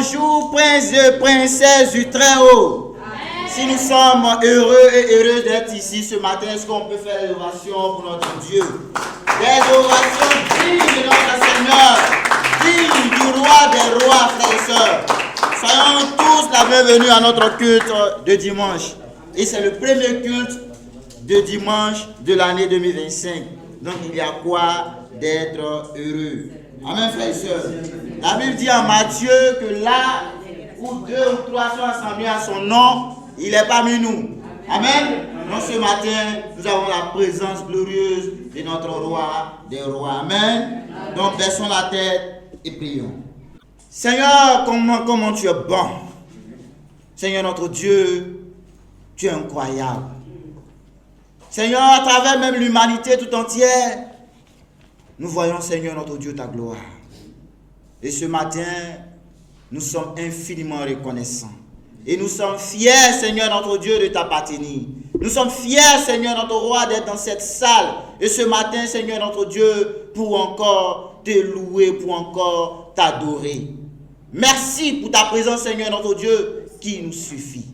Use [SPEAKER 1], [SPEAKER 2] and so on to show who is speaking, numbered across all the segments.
[SPEAKER 1] Bonjour, princes et princesses du Très-Haut. Si nous sommes heureux et heureuses d'être ici ce matin, est-ce qu'on peut faire l'oration pour notre Dieu? Des orations dignes de notre Seigneur, dignes du roi des rois, frères et sœurs. Soyons tous la bienvenue à notre culte de dimanche. Et c'est le premier culte de dimanche de l'année 2025. Donc il y a quoi d'être heureux. Amen, frères et sœurs. La Bible dit en Matthieu que là où 2 ou 3 sont assemblés à son nom, il est parmi nous. Amen. Donc ce matin, nous avons la présence glorieuse de notre roi des rois. Amen. Donc baissons la tête et prions. Seigneur, comment tu es bon. Seigneur notre Dieu, tu es incroyable. Seigneur, à travers même l'humanité tout entière, nous voyons, Seigneur notre Dieu, ta gloire. Et ce matin, nous sommes infiniment reconnaissants. Et nous sommes fiers, Seigneur notre Dieu, de t'appartenir. Nous sommes fiers, Seigneur notre roi, d'être dans cette salle. Et ce matin, Seigneur notre Dieu, pour encore te louer, pour encore t'adorer. Merci pour ta présence, Seigneur notre Dieu, qui nous suffit.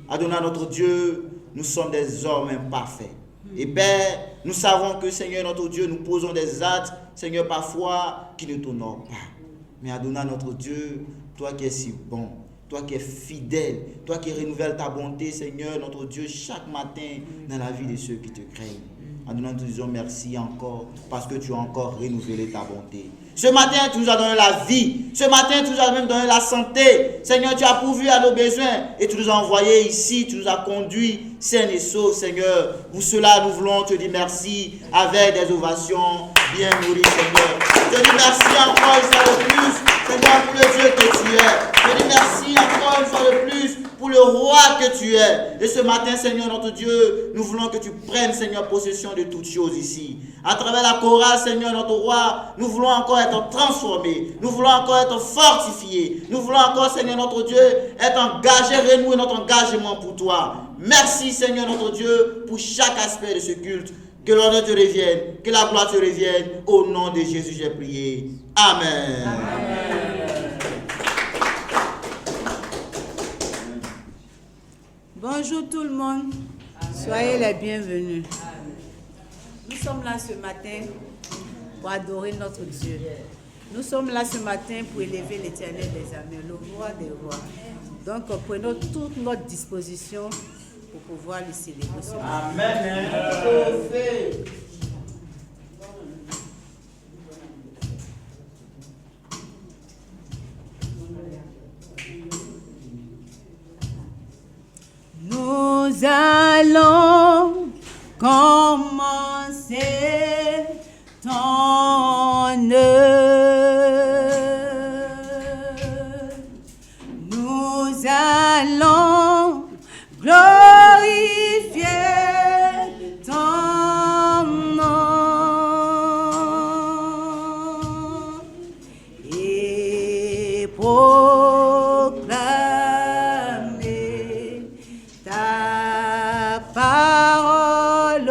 [SPEAKER 1] Adonai notre Dieu, nous sommes des hommes imparfaits. Et Père, nous savons que, Seigneur notre Dieu, nous posons des actes, Seigneur, parfois, qui ne t'honorent pas. Mais Adonai notre Dieu, toi qui es si bon, toi qui es fidèle, toi qui renouvelles ta bonté, Seigneur notre Dieu, chaque matin dans la vie de ceux qui te craignent. Adonai, nous te disons merci encore parce que tu as encore renouvelé ta bonté. Ce matin, tu nous as donné la vie. Ce matin, tu nous as même donné la santé. Seigneur, tu as pourvu à nos besoins et tu nous as envoyés ici, tu nous as conduits sains et saufs, Seigneur. Pour cela, nous voulons te dire merci avec des ovations bien nourries, Seigneur. Je te dis merci encore une fois de plus, Seigneur, pour le Dieu que tu es. Je te dis merci encore une fois de plus pour le roi que tu es. Et ce matin, Seigneur notre Dieu, nous voulons que tu prennes, Seigneur, possession de toutes choses ici. À travers la chorale, Seigneur notre roi, nous voulons encore être transformés. Nous voulons encore être fortifiés. Nous voulons encore, Seigneur notre Dieu, être engagés, renouer notre engagement pour toi. Merci, Seigneur notre Dieu, pour chaque aspect de ce culte. Que l'honneur te revienne, que la gloire te revienne. Au nom de Jésus, j'ai prié. Amen. Amen.
[SPEAKER 2] Bonjour tout le monde, soyez les bienvenus. Nous sommes là ce matin pour adorer notre Dieu. Nous sommes là ce matin pour élever l'Éternel des armées, le roi des rois. Donc prenons toute notre disposition pour pouvoir le célébrer ce matin.
[SPEAKER 1] Amen.
[SPEAKER 2] Nous allons commencer ton œuvre. Nous allons glorifier ton nom et proclamer ta parole.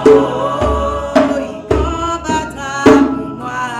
[SPEAKER 3] Il combattra pour moi.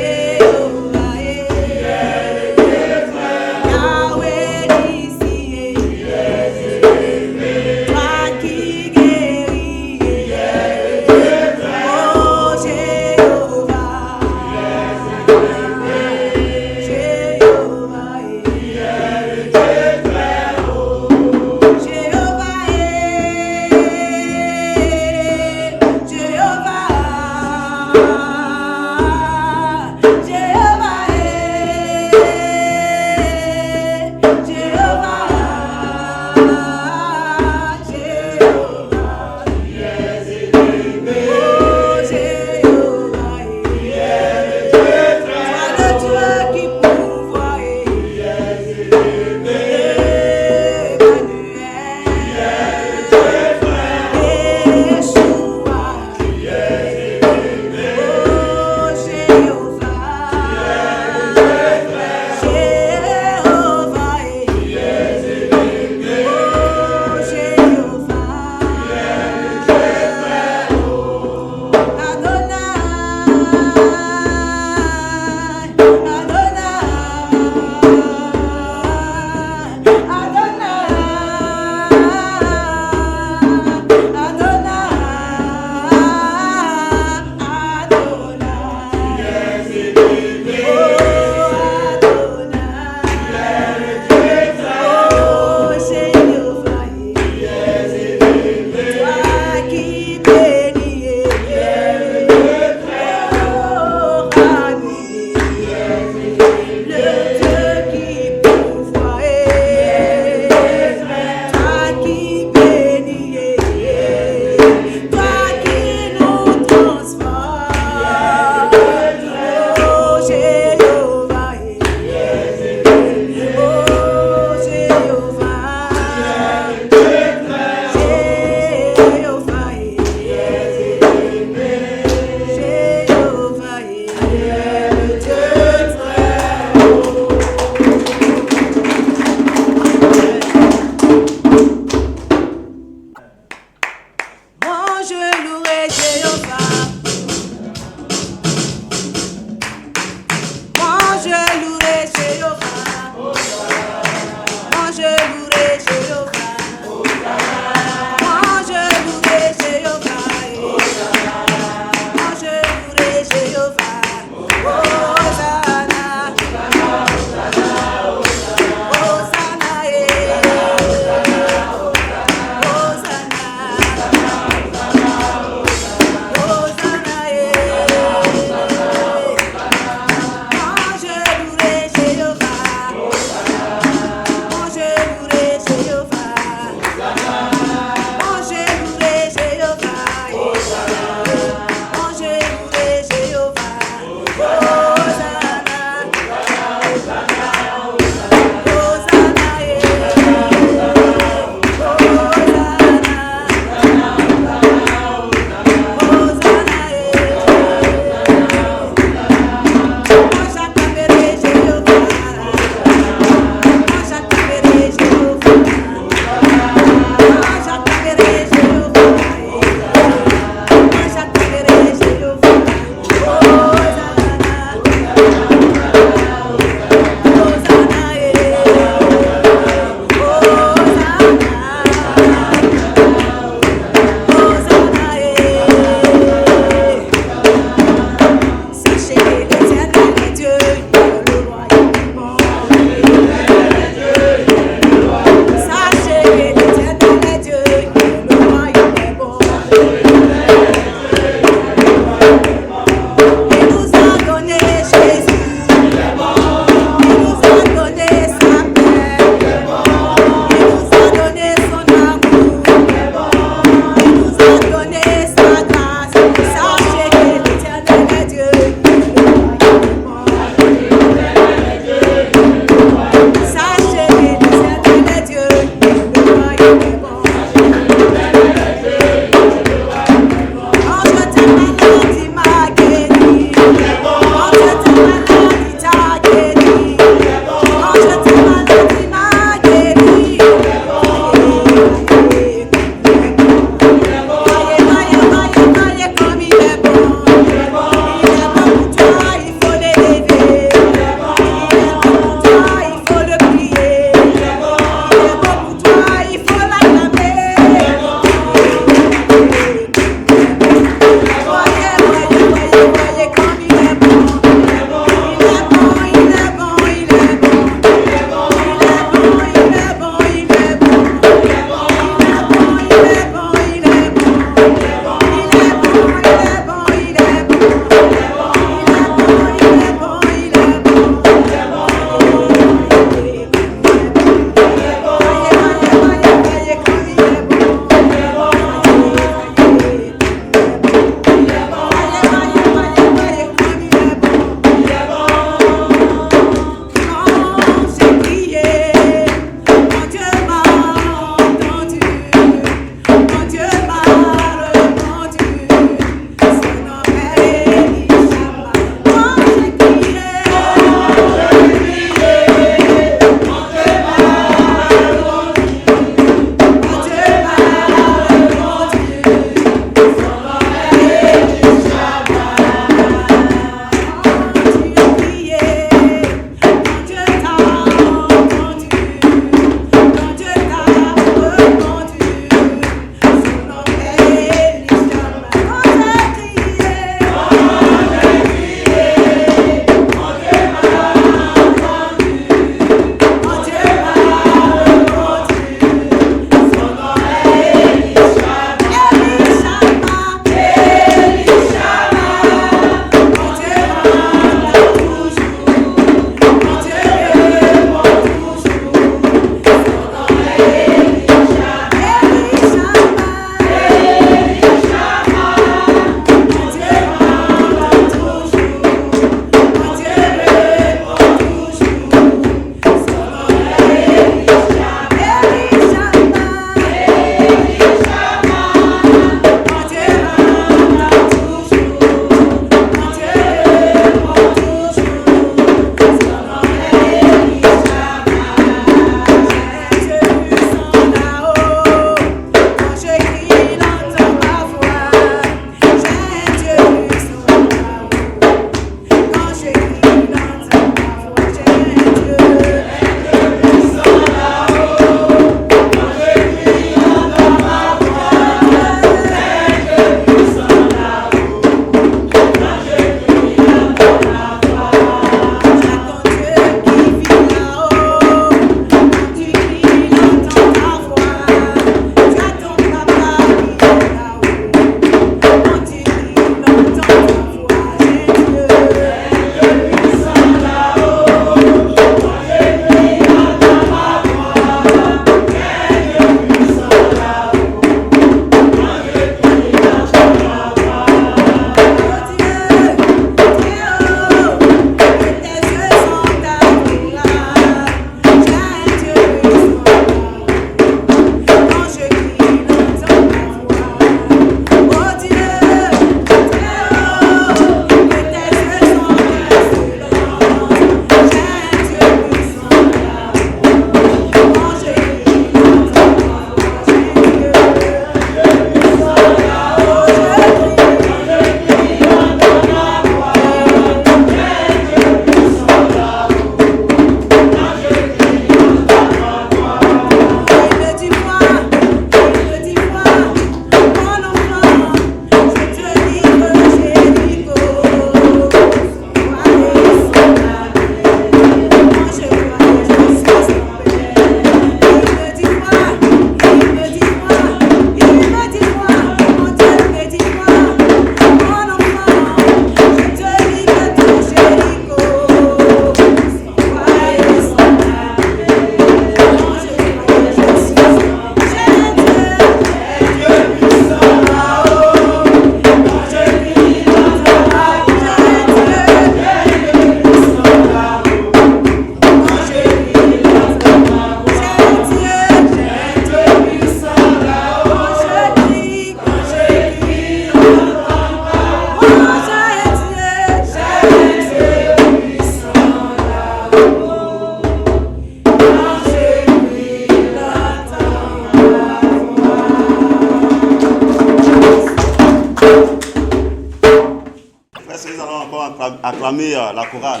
[SPEAKER 3] Est-ce que nous allons encore acclamer la chorale?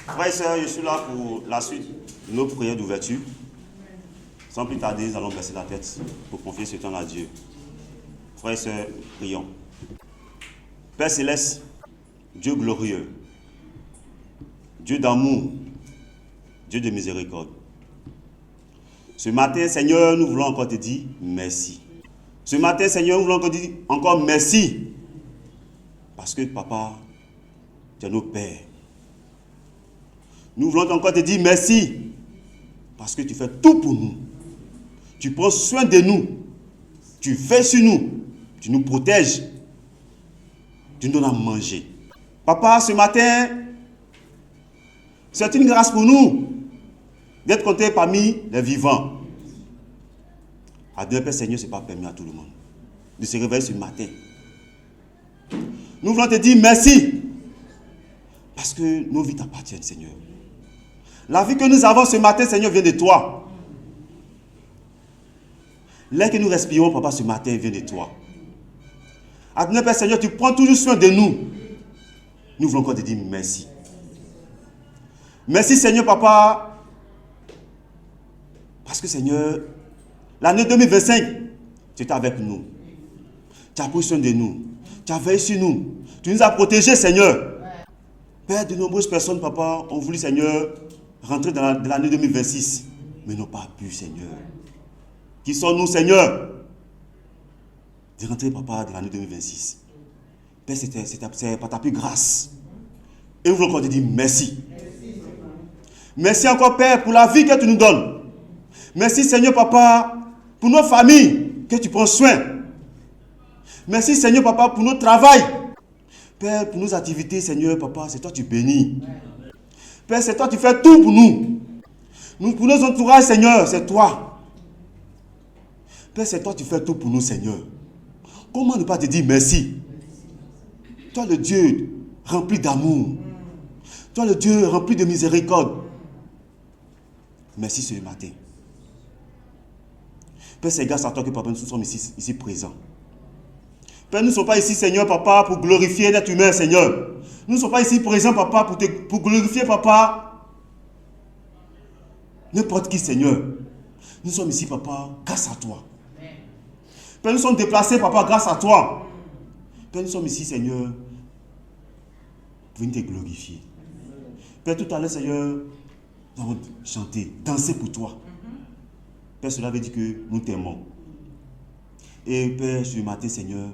[SPEAKER 3] Frères et sœurs, je suis là pour la suite de nos prières d'ouverture. Sans plus tarder, nous allons baisser la tête pour confier ce temps à Dieu. Frères et sœurs, prions. Père céleste, Dieu glorieux, Dieu d'amour, Dieu de miséricorde. Ce matin, Seigneur, nous voulons encore te dire merci. Ce matin, Seigneur, nous voulons encore dire encore merci. Parce que, Papa, tu es notre Père. Nous voulons encore te dire merci. Parce que tu fais tout pour nous. Tu prends soin de nous. Tu fais sur nous. Tu nous protèges. Tu nous donnes à manger. Papa, ce matin, c'est une grâce pour nous d'être comptés parmi les vivants. À Dieu, Père Seigneur, ce n'est pas permis à tout le monde de se réveiller ce matin. Nous voulons te dire merci. Parce que nos vies t'appartiennent, Seigneur. La vie que nous avons ce matin, Seigneur, vient de toi. L'air que nous respirons, Papa, ce matin, vient de toi. À Dieu, Père Seigneur, tu prends toujours soin de nous. Nous voulons encore te dire merci. Merci, Seigneur, Papa. Parce que, Seigneur, l'année 2025, tu étais avec nous. Tu as pris soin de nous. Tu as veillé sur nous. Tu nous as protégés, Seigneur. Père, de nombreuses personnes, Papa, ont voulu, Seigneur, rentrer dans l'année 2026, mais n'ont pas pu, Seigneur. Qui sommes-nous, Seigneur, de rentrer, Papa, dans l'année 2026? Père, c'est par ta plus grâce. Et nous voulons encore te dire merci. Merci encore, Père, pour la vie que tu nous donnes. Merci, Seigneur, Papa, pour nos familles que tu prends soin. Merci, Seigneur, Papa, pour notre travail. Père, pour nos activités, Seigneur, Papa, c'est toi qui bénis. Père, c'est toi qui fais tout pour nous. Pour nos entourages, Seigneur, c'est toi. Père, c'est toi qui fais tout pour nous, Seigneur. Comment ne pas te dire merci? Toi, le Dieu rempli d'amour. Toi, le Dieu rempli de miséricorde. Merci ce matin. Père, c'est grâce à toi que, Papa, nous sommes ici présents. Père, nous ne sommes pas ici, Seigneur, Papa, pour glorifier l'être humain, Seigneur. Nous ne sommes pas ici présents, Papa, pour glorifier, Papa, n'importe qui, Seigneur. Nous sommes ici, Papa, grâce à toi. Père, nous sommes déplacés, Papa, grâce à toi. Père, nous sommes ici, Seigneur, pour venir te glorifier. Père, tout à l'heure, Seigneur, nous avons chanté, dansé pour toi. Père, cela veut dire que nous t'aimons. Et Père, ce matin, Seigneur,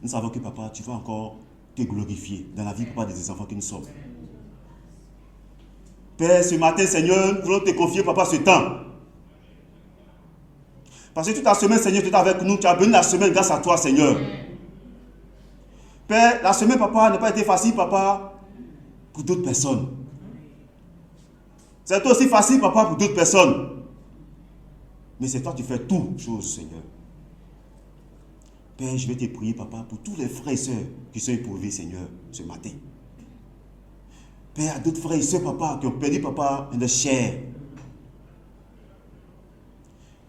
[SPEAKER 3] nous savons que, Papa, tu vas encore te glorifier dans la vie, Papa, des enfants que nous sommes. Père, ce matin, Seigneur, nous voulons te confier, Papa, ce temps. Parce que toute la semaine, Seigneur, tu es avec nous. Tu as béni la semaine grâce à toi, Seigneur. Père, la semaine, Papa, n'a pas été facile, Papa, pour d'autres personnes. C'est aussi facile, Papa, pour d'autres personnes. Mais c'est toi qui fais toutes choses, Seigneur. Père, je vais te prier, Papa, pour tous les frères et sœurs qui sont éprouvés, Seigneur, ce matin. Père, d'autres frères et sœurs, Papa, qui ont perdu, Papa, de chair.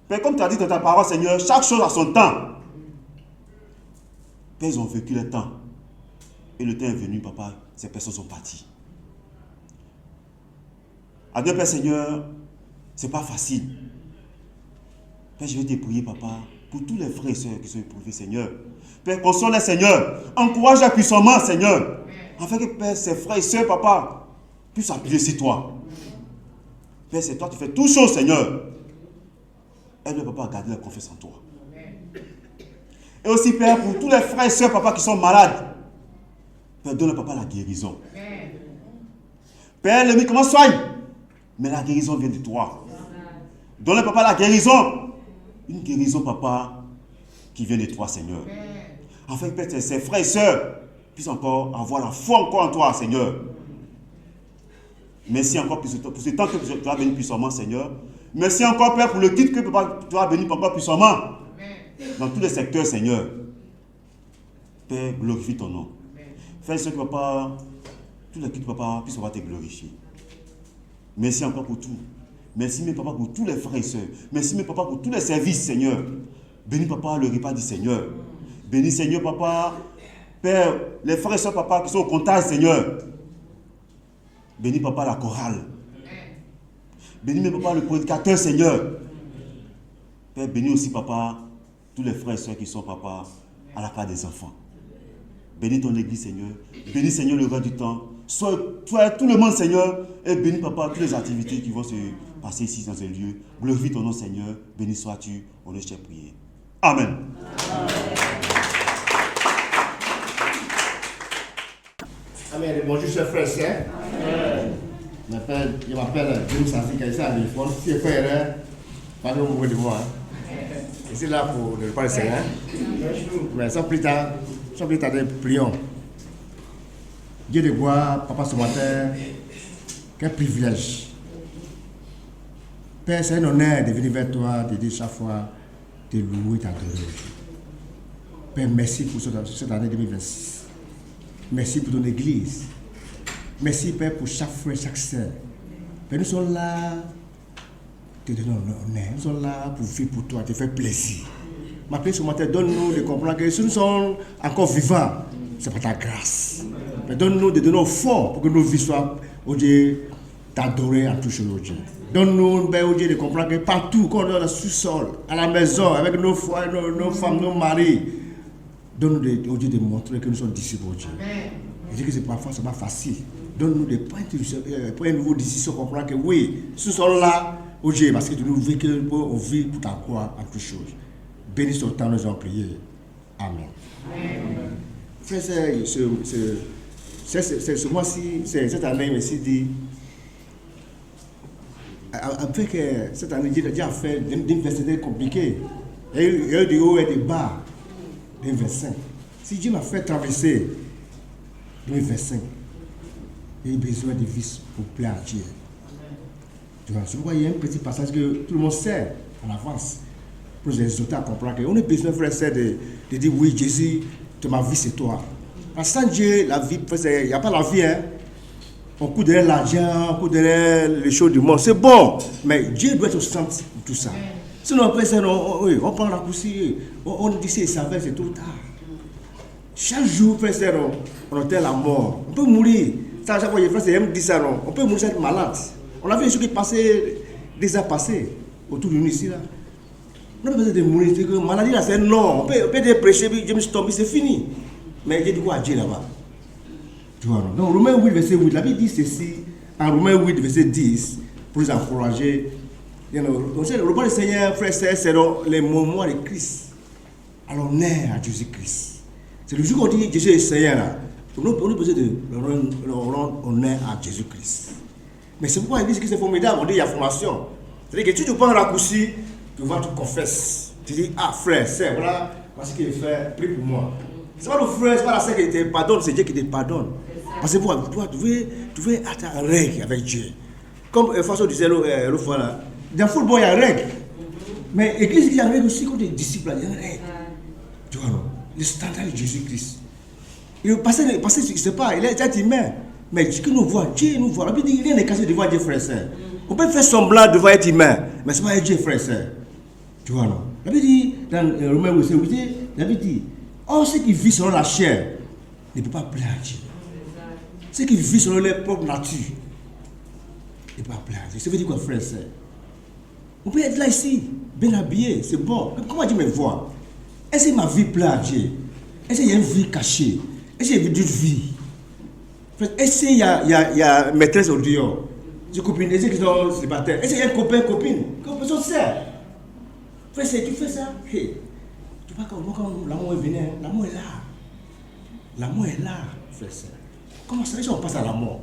[SPEAKER 3] Père, comme tu as dit dans ta parole, Seigneur, chaque chose a son temps. Père, ils ont vécu le temps. Et le temps est venu, Papa, ces personnes sont parties. Adieu, Père, Seigneur, c'est pas facile. Père, je vais te prier, Papa, pour tous les frères et sœurs qui sont éprouvés, Seigneur. Père, console-les, Seigneur. Encourage-les puissamment, Seigneur. Afin que, Père, ces frères et sœurs, Papa, puissent appuyer sur toi. Père, c'est toi qui fais toutes choses, Seigneur. Aide-le, Papa, à garder la confiance en toi. Et aussi, Père, pour tous les frères et sœurs, Papa, qui sont malades. Père, donne, Papa, la guérison. Père, l'ennemi, comment soigne? Mais la guérison vient de toi. Donne, Papa, la guérison. Une guérison, Papa, qui vient de toi, Seigneur. Afin que, Père, ses frères et sœurs puissent encore avoir la foi encore en toi, Seigneur. Merci encore pour ce temps que tu as béni puissamment, Seigneur. Merci encore, Père, pour le titre que, Papa, tu as béni encore puissamment. Dans tous les secteurs, Seigneur. Père, glorifie ton nom. Fais ce que, Papa, tous les titres, Papa, puissent te glorifier. Merci encore pour tout. Merci, mes Papa, pour tous les frères et sœurs. Merci, mes Papa, pour tous les services, Seigneur. Bénis, papa, le repas du Seigneur. Bénis, Seigneur, papa, Père, les frères et sœurs, papa, qui sont au contact, Seigneur. Bénis, papa, la chorale. Bénis, papa, le prédicateur, Seigneur. Père, bénis aussi, papa, tous les frères et sœurs qui sont, papa, à la part des enfants. Bénis ton église, Seigneur. Bénis, Seigneur, le reste du temps. Sois tout le monde, Seigneur. Et bénis, papa, toutes les activités qui vont se passer ici dans un lieu. Glorifie ton nom, Seigneur. Béni sois-tu. On le cherche prier. Amen.
[SPEAKER 4] Amen. Bonjour, chers frères et sœurs. Je m'appelle James Sansi Kaïsa Amilfon. Si je fais parlez au de moi. Je suis là pour ne pas le Seigneur. Mais sans plus tarder, prions. Dieu de gloire, papa, ce matin, quel privilège. Père, c'est un honneur de venir vers toi, de dire chaque fois, de louer, t'adorer. Père, merci pour cette année 2026. Merci pour ton église. Merci, Père, pour chaque frère, chaque sœur. Père, nous sommes là, te donnons l'honneur. Nous sommes là pour vivre pour toi, te faire plaisir. Ma prière ce matin, donne-nous de comprendre que si nous sommes encore vivants, c'est par ta grâce. Mais donne-nous de donner au fond pour que nos vies soient, oh Dieu, t'adorer en tout chose, oh Dieu. Donne-nous, Père, oh Dieu, de comprendre que partout, quand on est dans le sous-sol, à la maison, avec nos foyers, nos femmes, nos maris, donne-nous, oh Dieu, de montrer que nous sommes disciples, oh Dieu. Je dis que c'est parfois, c'est pas facile. Donne-nous des points de nouveau décision, comprendre que oui, nous sommes là, oh Dieu, parce que tu nous veux que on vit pour ta croix en toutes choses. Bénis ton temps, nous avons prié. Amen. Frère, ce mois-ci, cette année, merci dit, avec cette année, Dieu a fait des universités compliquées. Il y a eu des hauts et des bas, 2025. Si Dieu m'a fait traverser 2025, il a besoin de vie pour plaire à Dieu. C'est pourquoi il y a un petit passage que tout le monde sait en avance pour nous exhorter à comprendre qu'on a besoin, frère et sœur, de dire oui, Jésus, ma vie c'est toi. Parce que sans Dieu, la vie, il n'y a pas la vie. Hein? On court derrière l'argent, on court derrière les choses du monde. C'est bon, mais Dieu doit être au centre de tout ça. Sinon, après ça, on prend la coursier, on dit c'est ça, c'est trop tard. Chaque jour, frère et sœur, on entend la mort. On peut mourir. Ça, chaque fois, les frères et sœurs me disent ça, non. On peut mourir être malade. On a vu ce qui est passé, déjà passé, autour de nous ici, là. On n'a pas besoin de mourir, c'est que la maladie là, c'est non. On peut prêcher, je me suis tombé, c'est fini. Mais il y a de quoi à Dieu là-bas. Tu vois, non? Donc, Romains 8, verset 8, la Bible dit ceci, en Romains 8, verset 10, pour les encourager. Le repas du Seigneur, frère, c'est les moments de Christ. À l'honneur à Jésus-Christ. C'est le jour qu'on dit Jésus est Seigneur là. On a besoin de rendre honneur à Jésus-Christ. Mais c'est pourquoi il dit que c'est formidable, on dit qu'il y a formation. C'est-à-dire que tu te prends un raccourci, tu vas te confesser. Tu dis, ah frère, c'est voilà ce qu'il fait, prie pour moi. C'est pas le frère, c'est pas la sœur qui te pardonne, c'est Dieu qui te pardonne. Parce que toi, tu veux être en règle avec Dieu. Comme François disait l'autre fois là, dans le football il y a règle. Mais l'église il y a règle aussi quand les disciples, il y a règle. Tu vois non? Le standard de Jésus-Christ. Le passé, il ne sait pas, il est humain. Mais Dieu nous voit, Dieu nous voit. La Bible dit rien n'est caché devant Dieu, frère et sœur. On peut faire semblant devant être humain, mais ce n'est pas Dieu, frère et sœur. Tu vois non? La Bible dit, dans Romains 8, la Bible dit, oh, ceux qui vivent selon la chair ne peuvent pas plaire à Dieu. Ceux qui vivent selon leur propre nature ne peuvent pas plaire à Dieu. Ça veut dire quoi, frère et sœur? On peut être là ici, bien habillé, c'est bon. Mais comment Dieu me voit? Est-ce que ma vie plaît à Dieu? Est-ce qu'il y a une vie cachée? Est-ce qu'il y a une vie? Est-ce qu'il y a maîtresse au dehors? Des copines, est-ce qu'ils sont célibataires? Est-ce qu'il y a un copain, copine? Comment personne sait? Frère, tu fais ça? Hey. Tu vois quand l'amour est venu, l'amour est là. L'amour est là, frère. Comment ça? Est-ce qu'on passe à la mort?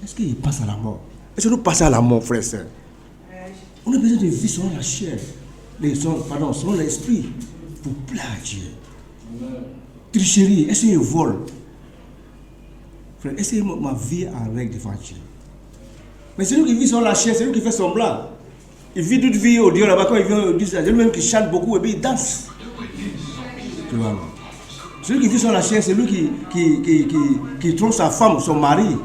[SPEAKER 4] Est-ce qu'il passe à la mort? Est-ce que nous passons à la mort, frère? On a besoin de vivre selon la chair, selon l'esprit, pour plaire à Dieu. Tricherie, est-ce qu'il vole? Frère, est-ce que ma vie est en règle devant Dieu? Mais c'est lui qui vit sur la chair, c'est lui qui fait semblant. Il vit toute vie au Dieu là-bas, quand il vient au Dieu, c'est lui-même qui chante beaucoup et puis il danse. Tu vois, celui qui vit sur la chair, c'est lui qui trompe sa femme, son mari.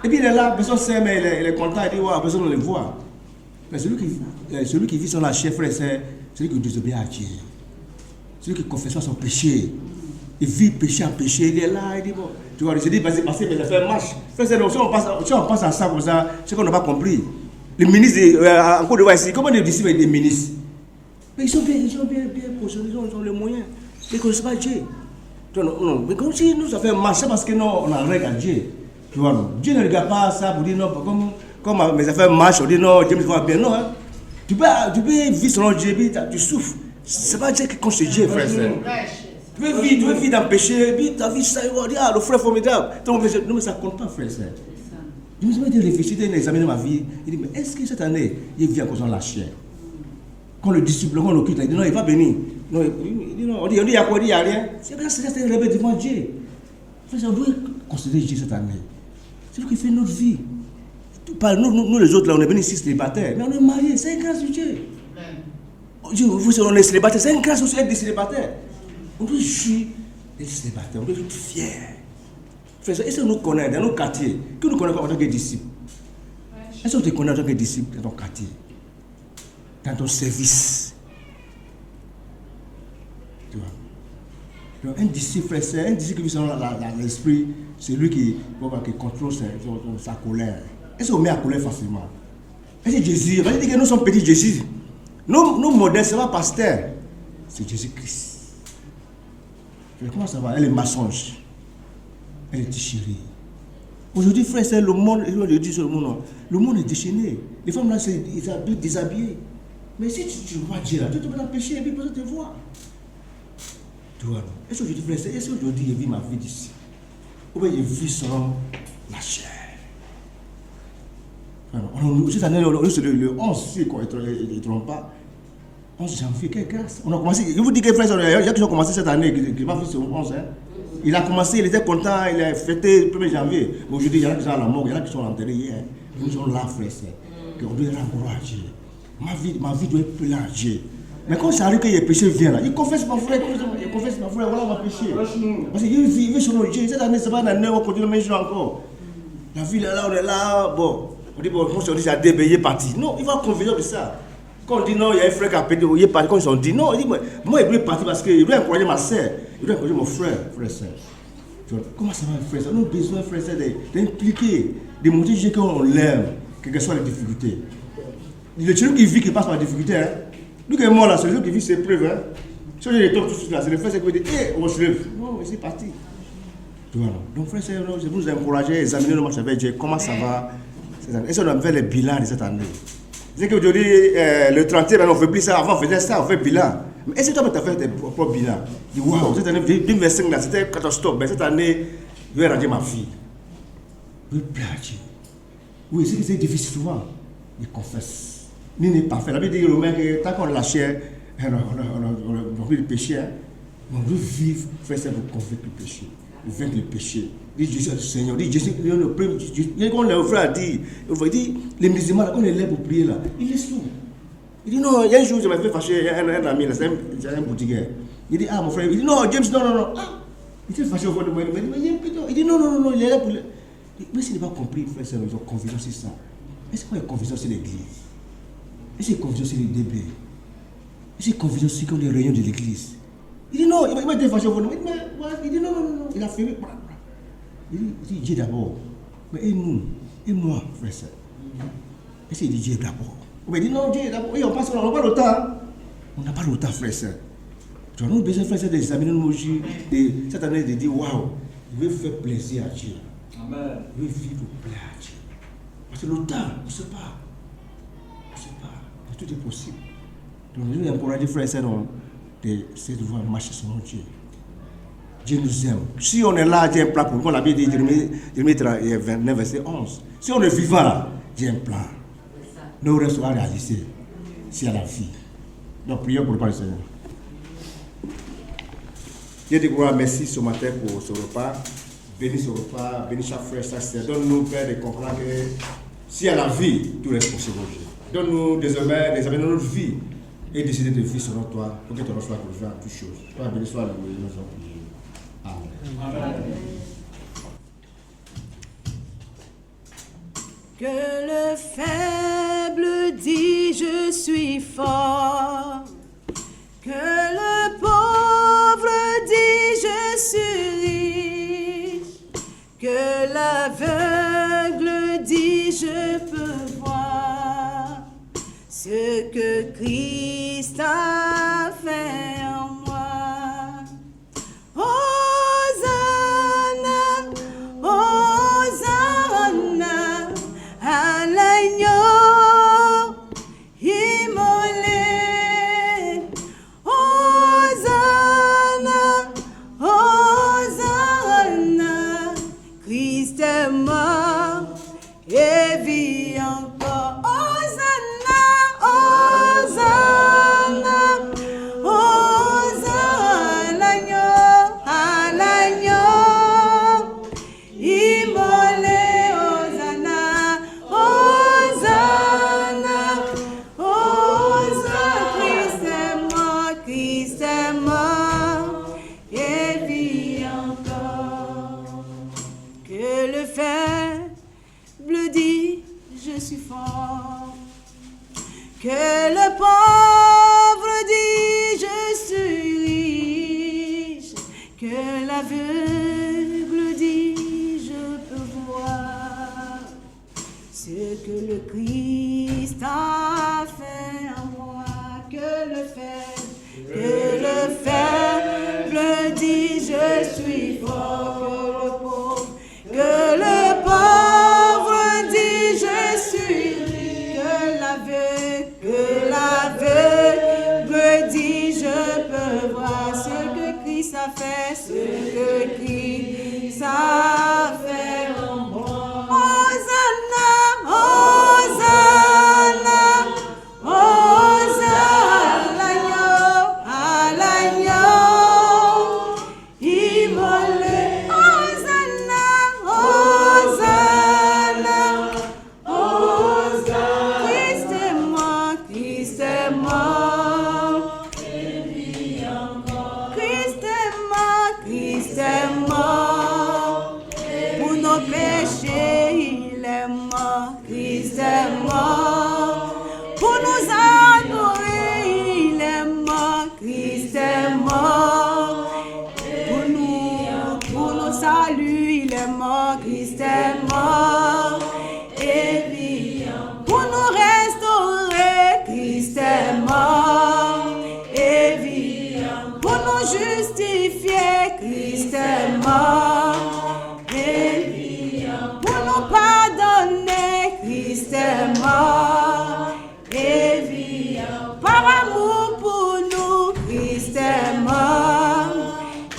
[SPEAKER 4] Et puis il est là, personne sait, mais il est content, il dit, ouais, personne ne le voit. Mais celui qui vit sur la chair, frère, celui qui désobéit à Dieu, celui qui confesse son péché, il vit péché en péché, il est là, il dit bon, tu vois, je dis parce que mes affaires marchent. Si on passe à ça comme ça, c'est qu'on n'a pas compris. Les ministres, en Côte d'Ivoire ici, comment les disciples des ministres? Mais ils sont bien positionnés, ils ont les moyens. Ils ne connaissent pas Dieu. Non, mais comme si nous affaires marchent, c'est parce que non, on a règle à Dieu. Tu vois, non? Dieu ne regarde pas ça pour dire non, comme mes affaires marchent, on dit non, Dieu me va bien. Non, hein? Tu peux vivre selon Dieu, tu souffres. C'est pas Dieu qui compte sur Dieu, frère. Tu veux vivre dans le péché, puis ta vie, ça, on dit, ah, le frère formidable. Non, mais ça ne compte pas, frère. Je me suis dit, réfléchir, examiner ma vie. Il dit, mais est-ce que cette année, il vit en causant la chair? Quand le disciple, quand on occupe, il dit, non, il va bénir. Non, il dit, non, on dit, il y a quoi, il n'y a rien. C'est un réveil devant Dieu. Frère, on doit considérer Dieu cette année. C'est lui qui fait notre vie. Nous les autres, là, on est venus ici célibataires, mais on est mariés, c'est une grâce de Dieu. Vous, on est célibataires, c'est une grâce aussi d'être célibataires. On doit jouir d'être célibataires, on doit être fiers. Frère, est-ce que nous connaissons dans nos quartiers, que nous connaissons en tant que disciples? Est-ce que tu connais en tant que disciple dans ton quartier, dans ton service? Tu vois? Un disciple, frère, c'est un disciple qui vit selon l'esprit, c'est lui qui contrôle sa colère. Est-ce qu'on met à colère facilement? Est-ce que Jésus, on va dire que nous sommes petits Jésus. Nos modèles, ce n'est pas pasteur, c'est Jésus-Christ. Comment ça va? Elle est mensonge. Elle est déchirée. Aujourd'hui, frère, c'est le monde, je dis sur le monde est déchaîné. Les femmes là, ils sont déshabillées. Mais si tu vois Dieu là, tu vas l'empêcher et puis personne te voit. Tu vois, est-ce que je dis, frère, est-ce que aujourd'hui je vis ma vie d'ici? Ou bien je vis selon la chair? Cette année, c'est le 11, si on ne trompe pas. 11 janvier, quelle grâce. On a commencé, je vous dis que frère, il y a qui ont commencé cette année, qui va vivre sur le 11. Hein. Il a commencé, il était content, il a fêté le 1er janvier. Mais aujourd'hui, il y en a qui sont à la mort, il y en a qui sont enterrés hier. Nous sommes là, frère, qu'on doit rendre gloire à Dieu. Ma vie doit être pleine à Dieu. Mais quand ça arrive que les péchés viennent là, il confesse mon frère, voilà mon péché. Parce qu'il vit sur nos Dieu. Cette année, c'est pas une année où on continue le même jour encore. La vie là, on est là, bon. On dit, bon, on dit, c'est à débé, il est parti. Non, il va convaincre de ça. Quand on dit non, il y a un frère qui a pété, il est parti. Quand ils ont dit non, il dit, moi, il doit partir parce qu'il doit encourager ma soeur, il doit encourager mon frère, soeur. Comment ça va, frère? Nous avons besoin, frère, d'impliquer, de montrer Dieu qu'on l'aime, quelles que soient les difficultés. Le celui qui vit, qui passe par la difficulté, hein. Nous qui est mort là, c'est celui qui vit ses preuves. Hein. Si on est tout de suite là, c'est le frère qui veut dire, on se lève. Non, c'est parti. Tu vois, non. Donc, frère, je vous encourage à examiner le match avec Dieu. Comment ça va? Est-ce qu'on a fait le bilan de cette année? C'est qu'aujourd'hui, le 31, on ne fait plus ça. Avant, on faisait ça, on fait le bilan. Mais est-ce que toi, tu as fait tes propres bilans? Tu dis, waouh, cette année, 2025, là, c'était catastrophe. Mais cette année, je vais rendre ma fille. Je vais plaire à Dieu. Oui, c'est difficile souvent. Il confesse. Ni n'est pas fait. La Bible dit que tant qu'on a la chair, on a envie de pécher. On veut vivre, faire ça pour convaincre le péché. Pour vaincre le péché. Dit Jésus, Seigneur, dit Jésus, quand le frère a dit, les musulmans, quand on est là pour prier là, il est sourd. Il dit non, il y a un jour, je m'avais fait fâcher un ami, là, c'est un boutiquier. Il dit, ah mon frère, il dit non, James, non. Ah, il s'est fâché au fond de moi, il dit non, il est là pour le. Mais s'il n'est pas compris, frère, c'est une conviction sur ça. Est-ce qu'il y a une conviction sur l'église? Est-ce qu'il y a une conviction sur les débats? Est-ce qu'il y a une conviction sur les réunions de l'église? Il dit non, il m'a été fâché au fond de moi. Il dit non, il a fait. Il dit Dieu d'abord. Mais et nous, et moi, frère, c'est. Est-ce qu'il dit Dieu d'abord? Il dit non, Dieu d'abord. Oui, on n'a pas le temps. On n'a pas le temps, frère, c'est. Tu as besoin, frère, c'est d'examiner nos jours cette année, de dire waouh, je veux faire plaisir à Dieu. Amen. Je veux vivre au plaisir à Dieu. Parce que le temps, on ne sait pas. Tout est possible. Donc, je veux encourager frères et sœurs de devoir marcher selon Dieu. Dieu nous aime. Si on est là, Dieu a un plan pour nous. La Bible dit, Jérémie 29, verset 11. Si on est vivant là, Dieu a un plan. Nos rêves seront réalisés. C'est à la vie. Donc, prions pour le Père du Seigneur. Dieu te gloire, merci ce matin pour ce repas. Bénis ce repas, bénis chaque frère, chaque sœur. Donne-nous, Père, de comprendre que si à la vie, tout reste possible, Dieu. Donne-nous désormais d'examiner notre vie et décider de vivre selon toi pour que ton nom soit glorifié en toutes choses. Toi, béni soit le nom de Jésus. Amen.
[SPEAKER 2] Que le faible dit je suis fort, Que le pauvre dit je suis riche, que l'aveugle dit je peux voir ce que Christ a fait en moi. Hosanna, Hosanna à l'agneau immolé. Hosanna, Hosanna, Christ est mort et vit encore. Hosanna, Hosanna, Hosanna à l'agneau immolé. Hosanna, Hosanna, Hosanna, Christ est mort et vit encore. Que le faible dit je suis fort, que le pauvre dit je suis riche, que l'aveugle dit je peux voir ce que le Christ a fait en moi. Que le faible dit je suis fort, que le pauvre dit je suis riche, que l'aveugle dit je peux voir ce que Christ a fait, ce que Christ a fait en moi. Hosanna, Hosanna, Hosanna à l'agneau immolé. Hosanna, Hosanna, Hosanna, Christ est mort, Christ est mort, Christ est mort, Christ est mort, pour nos péchés il est mort, Christ est mort, pour nous adorer il est mort, Christ est mort, pour nos saluts il est mort, Christ est mort, et vivant, pour nous restaurer Christ est mort, et vivant, pour nous justifier Christ est mort, et vivant, pour nous pardonner Christ est mort, et vivant, par amour pour nous Christ est mort,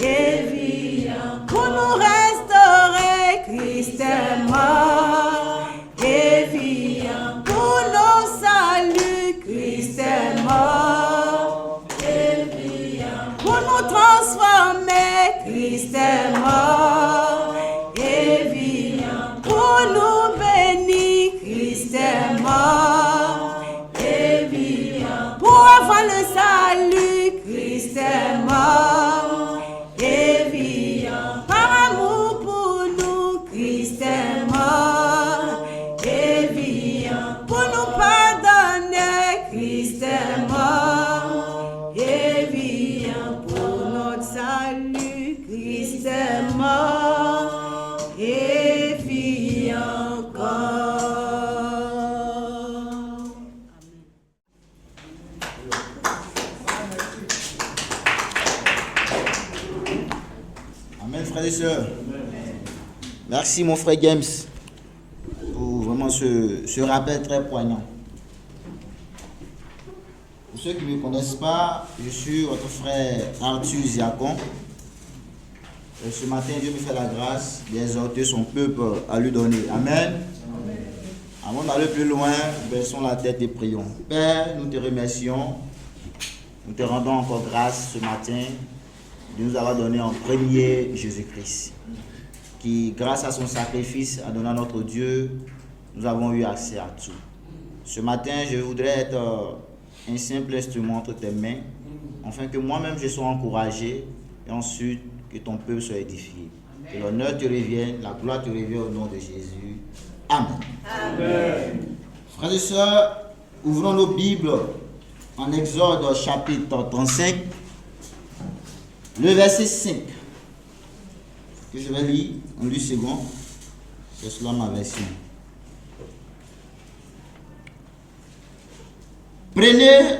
[SPEAKER 2] et vivant, pour nous restaurer Christ est mort, et vivant, pour nos saluts Christ est mort, et vivant, pour nous transformer Christ est mort, et vivant, pour nous bénir Christ est mort, et vivant, pour avoir le salut Christ est mort, et vivant, par amour pour nous Christ est mort, et vivant, pour nous pardonner Christ est mort, et vivant, pour notre salut Christ est mort, et vit encore.
[SPEAKER 1] Amen, frères et sœurs. Merci, mon frère James, pour vraiment ce rappel très poignant. Pour ceux qui ne me connaissent pas, je suis votre frère Arthur Ziakon. Et ce matin, Dieu me fait la grâce d'exhorter son peuple à lui donner. Amen. Avant d'aller plus loin, baissons la tête et prions. Père, nous te remercions. Nous te rendons encore grâce ce matin de nous avoir donné en premier Jésus-Christ, qui, grâce à son sacrifice, a donné à notre Dieu, nous avons eu accès à tout. Ce matin, je voudrais être un simple instrument entre tes mains, afin que moi-même je sois encouragé et ensuite que ton peuple soit édifié. Que l'honneur te revienne, la gloire te revienne au nom de Jésus. Amen. Amen. Frères et sœurs, ouvrons nos Bibles en Exode chapitre 35, le verset 5, que je vais lire en 8 secondes. C'est cela ma version. Prenez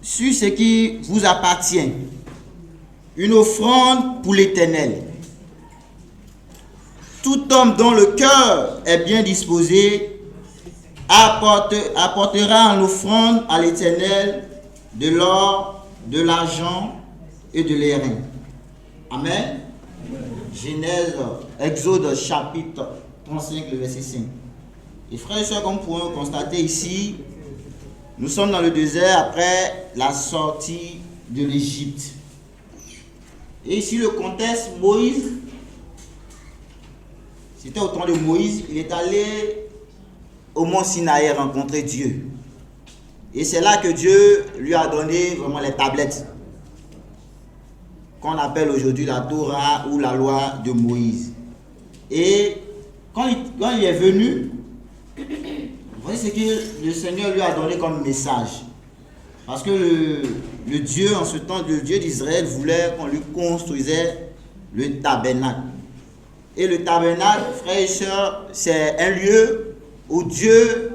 [SPEAKER 1] sur ce qui vous appartient une offrande pour l'Éternel. Tout homme dont le cœur est bien disposé apportera en offrande à l'Éternel de l'or, de l'argent et de l'airain. Amen. Genèse, Exode chapitre 35, le verset 5. Et frères et sœurs, comme vous pouvez constater ici, nous sommes dans le désert après la sortie de l'Égypte. Et ici le contexte, Moïse, c'était au temps de Moïse, il est allé au mont Sinaï rencontrer Dieu. Et c'est là que Dieu lui a donné vraiment les tablettes, qu'on appelle aujourd'hui la Torah ou la loi de Moïse. Et quand il est venu, voyez ce que le Seigneur lui a donné comme message. Parce que le Dieu, en ce temps, le Dieu d'Israël voulait qu'on lui construisait le tabernacle. Et le tabernacle, frères et sœurs, c'est un lieu où Dieu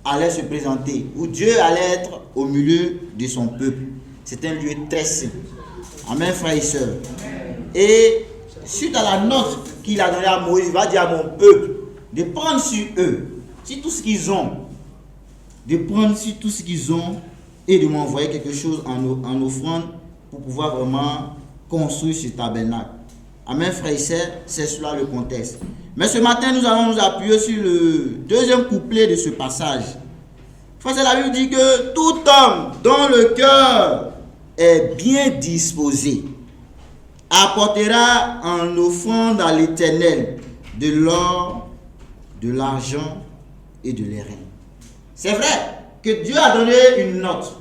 [SPEAKER 1] allait se présenter, où Dieu allait être au milieu de son peuple. C'est un lieu très saint. Amen, frères et sœurs. Et suite à la note qu'il a donnée à Moïse, il va dire à mon peuple de prendre sur eux, sur tout ce qu'ils ont, de prendre sur tout ce qu'ils ont et de m'envoyer quelque chose en offrande pour pouvoir vraiment construire ce tabernacle. Amen, frères et sœurs, c'est cela le contexte. Mais ce matin, nous allons nous appuyer sur le deuxième couplet de ce passage. Frère, la Bible dit que tout homme dont le cœur est bien disposé apportera en offrande à l'Éternel de l'or, de l'argent et de l'airain. C'est vrai que Dieu a donné une note.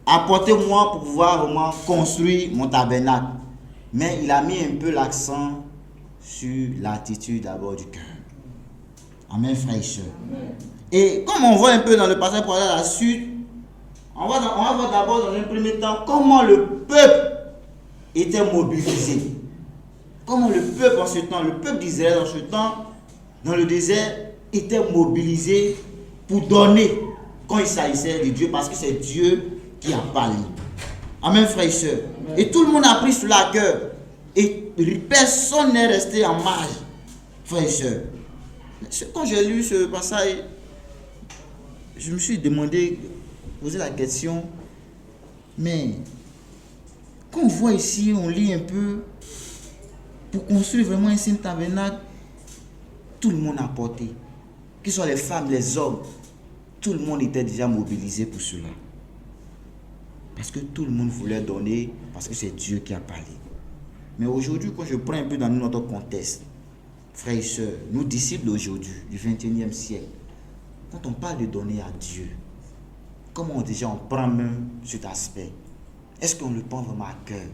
[SPEAKER 1] Apportez-moi pour pouvoir vraiment construire mon tabernacle. Mais il a mis un peu l'accent sur l'attitude d'abord du cœur. Amen, frères et sœurs. Et comme on voit un peu dans le passage pour aller à la suite, on va voir d'abord dans un premier temps comment le peuple était mobilisé. Comment le peuple en ce temps, le peuple d'Israël en ce temps, dans le désert, était mobilisé pour donner quand il s'agissait de Dieu, parce que c'est Dieu qui a parlé. Amen, frères et sœurs. Et tout le monde a pris cela à cœur. Et personne n'est resté en marge, frères et sœurs. Quand j'ai lu ce passage, je me suis demandé, posé la question, mais quand on voit ici, on lit un peu, pour construire vraiment un saint tabernacle, tout le monde a apporté. Que ce soit les femmes, les hommes, tout le monde était déjà mobilisé pour cela. Parce que tout le monde voulait donner, parce que c'est Dieu qui a parlé. Mais aujourd'hui, quand je prends un peu dans notre contexte, frères et sœurs, nous disciples d'aujourd'hui, du 21e siècle, quand on parle de donner à Dieu, comment déjà on prend même cet aspect? Est-ce qu'on le prend vraiment à cœur?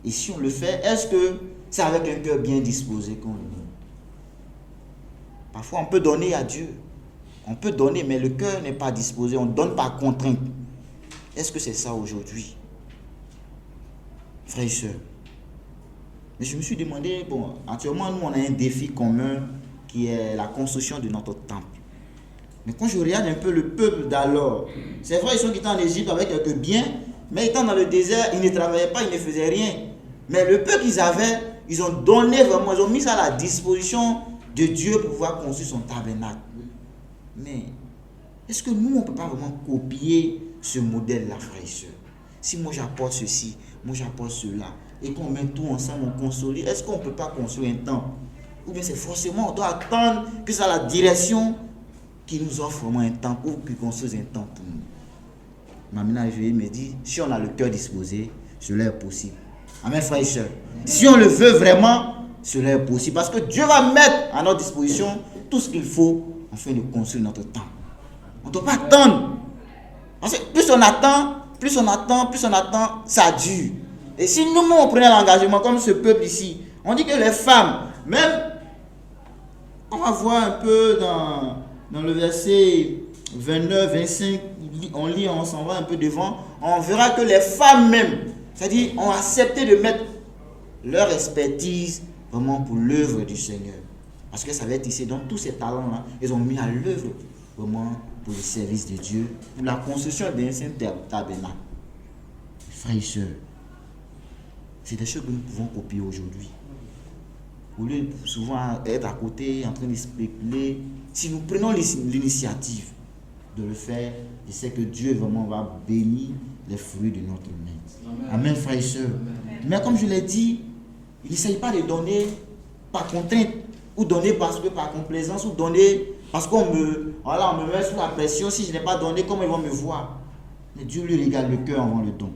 [SPEAKER 1] Et si on le fait, est-ce que c'est avec un cœur bien disposé qu'on le donne? Parfois, on peut donner à Dieu. On peut donner, mais le cœur n'est pas disposé. On donne par contrainte. Est-ce que c'est ça aujourd'hui? Frères et sœurs. Mais je me suis demandé, bon, actuellement, nous, on a un défi commun qui est la construction de notre temple. Mais quand je regarde un peu le peuple d'alors, c'est vrai, ils sont quittés en Égypte avec quelques biens, mais étant dans le désert, ils ne travaillaient pas, ils ne faisaient rien. Mais le peu qu'ils avaient, ils ont donné vraiment, ils ont mis ça à la disposition de Dieu pour pouvoir construire son tabernacle. Mais est-ce que nous, on ne peut pas vraiment copier ce modèle-là, frères et sœurs? Si moi j'apporte ceci, moi j'apporte cela, et qu'on met tout ensemble, on consolide, est-ce qu'on ne peut pas construire un temple? Ou bien c'est forcément, on doit attendre que c'est la direction qui nous offre vraiment un temple, ou qui construise un temple pour nous. Mamina me dit, si on a le cœur disposé, cela est possible. Amen, frères et sœurs. Si on le veut vraiment, cela est possible. Parce que Dieu va mettre à notre disposition tout ce qu'il faut afin de construire notre temple. On ne doit pas attendre. Parce que plus on attend, ça dure. Et si nous, on prenait l'engagement comme ce peuple ici, on dit que les femmes, même, on va voir un peu dans le verset 29, 25, on s'en va un peu devant, on verra que les femmes même, c'est-à-dire, ont accepté de mettre leur expertise vraiment pour l'œuvre du Seigneur. Parce que ça va être ici, donc tous ces talents-là, ils ont mis à l'œuvre vraiment pour le service de Dieu, pour la construction d'un saint tabernacle. Frères et sœurs, c'est des choses que nous pouvons copier aujourd'hui. Au lieu de souvent être à côté, en train de spéculer, si nous prenons l'initiative de le faire, je sais que Dieu vraiment va bénir les fruits de notre main. Amen, frères et sœurs. Mais comme je l'ai dit, il ne s'agit pas de donner par contrainte, ou donner parce que par complaisance, ou donner parce qu'on me met sous la pression. Si je n'ai pas donné, comment ils vont me voir? Mais Dieu lui regarde le cœur avant le don.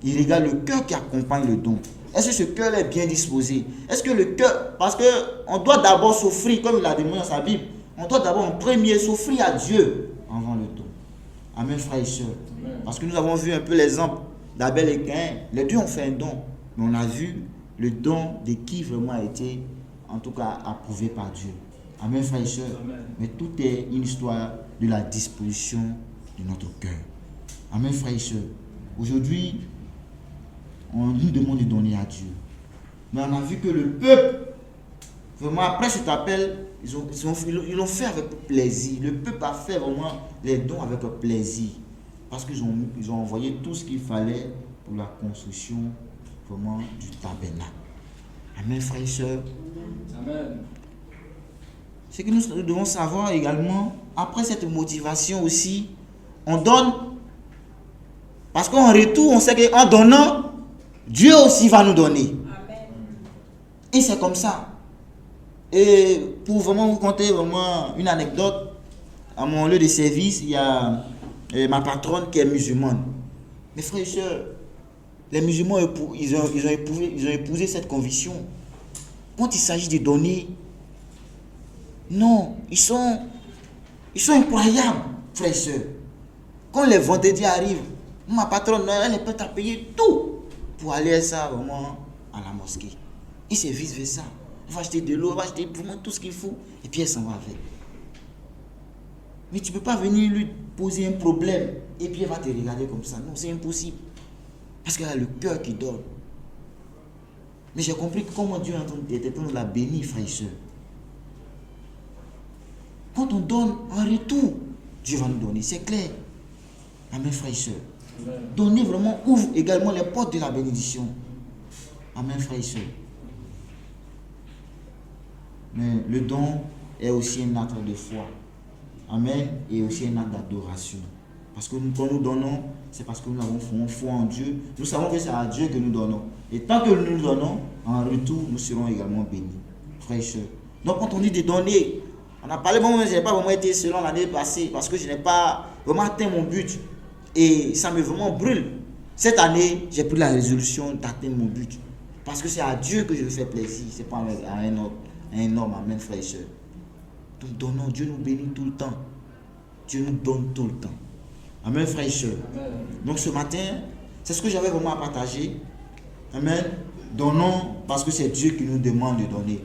[SPEAKER 1] Il regarde le cœur qui accompagne le don. Est-ce que ce cœur est bien disposé? Est-ce que le cœur, parce qu'on doit d'abord s'offrir, comme il a demandé dans sa Bible, on doit d'abord en premier s'offrir à Dieu avant le don. Amen, frères et sœurs. Parce que nous avons vu un peu l'exemple d'Abel et Caïn. Les deux ont fait un don, mais on a vu le don de qui vraiment a été, en tout cas, approuvé par Dieu. Amen, frères et sœurs. Mais tout est une histoire de la disposition de notre cœur. Amen, frères et sœurs. Aujourd'hui, on nous demande de donner à Dieu. Mais on a vu que le peuple, vraiment, après cet appel, ils l'ont fait avec plaisir. Le peuple a fait vraiment les dons avec plaisir. Parce qu'ils ont envoyé tout ce qu'il fallait pour la construction vraiment du tabernacle. Amen, frères et sœurs. Amen. Ce que nous devons savoir également, après cette motivation aussi, on donne, parce qu'en retour, on sait qu'en donnant, Dieu aussi va nous donner. Amen. Et c'est comme ça. Et pour vraiment vous conter vraiment une anecdote, à mon lieu de service, il y a ma patronne qui est musulmane. Mes frères et sœurs, les musulmans, ils ont épousé cette conviction. Quand il s'agit de donner, non, ils sont incroyables, frères et sœurs. Quand les vendredis arrivent, ma patronne, elle est prête à payer tout pour aller ça vraiment à la mosquée. Et c'est vice versa. Elle va acheter de l'eau, elle va acheter vraiment tout ce qu'il faut, et puis elle s'en va avec. Mais tu ne peux pas venir lui poser un problème, et puis elle va te regarder comme ça. Non, c'est impossible. Parce qu'elle a le cœur qui donne. Mais j'ai compris comment Dieu est en train de la bénir, frères et sœurs. Quand on donne en retour, Dieu va nous donner, c'est clair. Amen, frères et sœurs. Donner vraiment ouvre également les portes de la bénédiction. Amen, frères et sœurs. Mais le don est aussi un acte de foi. Amen. Et aussi un acte d'adoration. Parce que quand nous donnons, c'est parce que nous avons foi en Dieu. Nous savons que c'est à Dieu que nous donnons. Et tant que nous donnons, en retour, nous serons également bénis. Frères et sœurs. Donc quand on dit de donner, on a parlé, moi je n'ai pas vraiment été selon l'année passée, parce que je n'ai pas vraiment atteint mon but. Et ça me vraiment brûle. Cette année, j'ai pris la résolution d'atteindre mon but. Parce que c'est à Dieu que je fais plaisir. Ce n'est pas à un homme. Amen, frères et sœurs. Nous donnons, Dieu nous bénit tout le temps. Dieu nous donne tout le temps. Amen, frères et sœurs. Donc ce matin, c'est ce que j'avais vraiment à partager. Amen. Donnons parce que c'est Dieu qui nous demande de donner.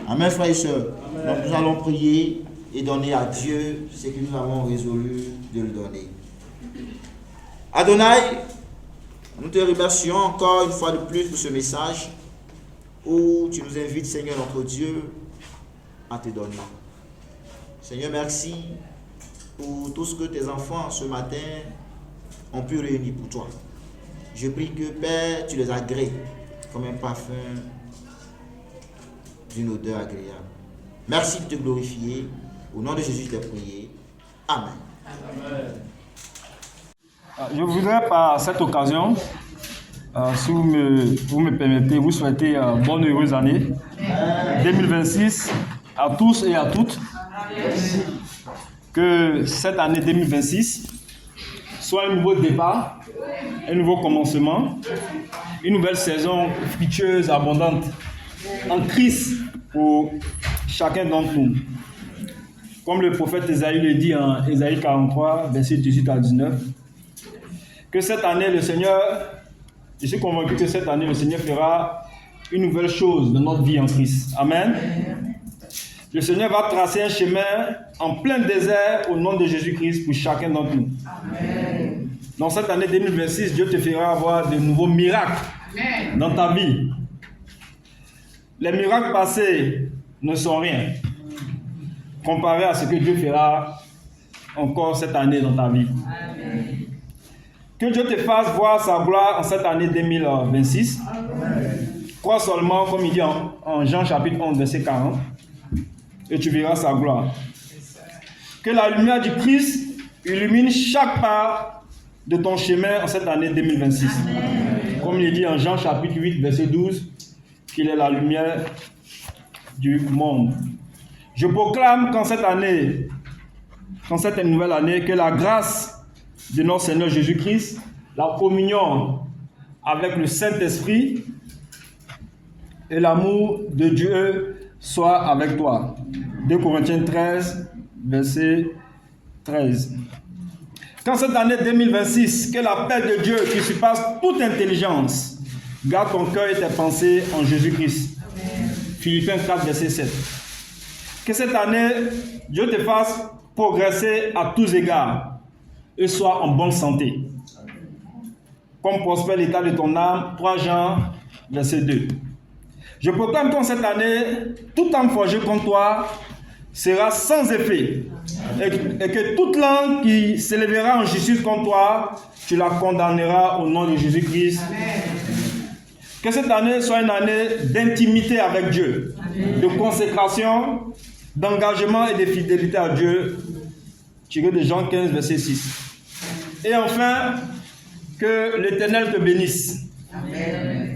[SPEAKER 1] Amen, frères et sœurs. Donc nous allons prier et donner à Dieu ce que nous avons résolu de lui donner. Adonai, nous te remercions encore une fois de plus pour ce message où tu nous invites, Seigneur notre Dieu, à te donner. Seigneur, merci pour tout ce que tes enfants ce matin ont pu réunir pour toi. Je prie que, Père, tu les agrées comme un parfum d'une odeur agréable. Merci de te glorifier. Au nom de Jésus, je t'ai prié. Amen. Amen.
[SPEAKER 5] Je voudrais par cette occasion, si vous me permettez, vous souhaiter bonne et heureuse année 2026 à tous et à toutes. Que cette année 2026 soit un nouveau départ, un nouveau commencement, une nouvelle saison fructueuse, abondante en Christ pour chacun d'entre nous. Comme le prophète Ésaïe le dit en Ésaïe 43, versets 18 à 19, que cette année, le Seigneur, je suis convaincu que cette année, le Seigneur fera une nouvelle chose dans notre vie en Christ. Amen. Le Seigneur va tracer un chemin en plein désert au nom de Jésus-Christ pour chacun d'entre nous.
[SPEAKER 6] Amen.
[SPEAKER 5] Dans cette année 2026, Dieu te fera avoir de nouveaux miracles dans ta vie. Les miracles passés ne sont rien comparé à ce que Dieu fera encore cette année dans ta vie.
[SPEAKER 6] Amen.
[SPEAKER 5] Que Dieu te fasse voir sa gloire en cette année 2026. Crois seulement, comme il dit en Jean chapitre 11, verset 40, et tu verras sa gloire. Que la lumière du Christ illumine chaque pas de ton chemin en cette année 2026. Amen. Comme il dit en Jean chapitre 8, verset 12, qu'il est la lumière du monde. Je proclame qu'en cette année, qu'en cette nouvelle année, que la grâce de notre Seigneur Jésus-Christ, la communion avec le Saint-Esprit et l'amour de Dieu soit avec toi. 2 Corinthiens 13, verset 13. Qu'en cette année 2026, que la paix de Dieu qui surpasse toute intelligence garde ton cœur et tes pensées en Jésus-Christ. Amen. Philippiens 4, verset 7. Que cette année, Dieu te fasse progresser à tous égards et sois en bonne santé. Comme prospère l'état de ton âme, 3 Jean, verset 2. Je proclame qu'en cette année, toute âme forgée contre toi sera sans effet. Et que toute langue qui s'élèvera en justice contre toi, tu la condamneras au nom de Jésus-Christ. Amen. Que cette année soit une année d'intimité avec Dieu, Amen. De consécration, d'engagement et de fidélité à Dieu, tiré de Jean 15, verset 6. Et enfin, que l'Éternel te bénisse. Amen.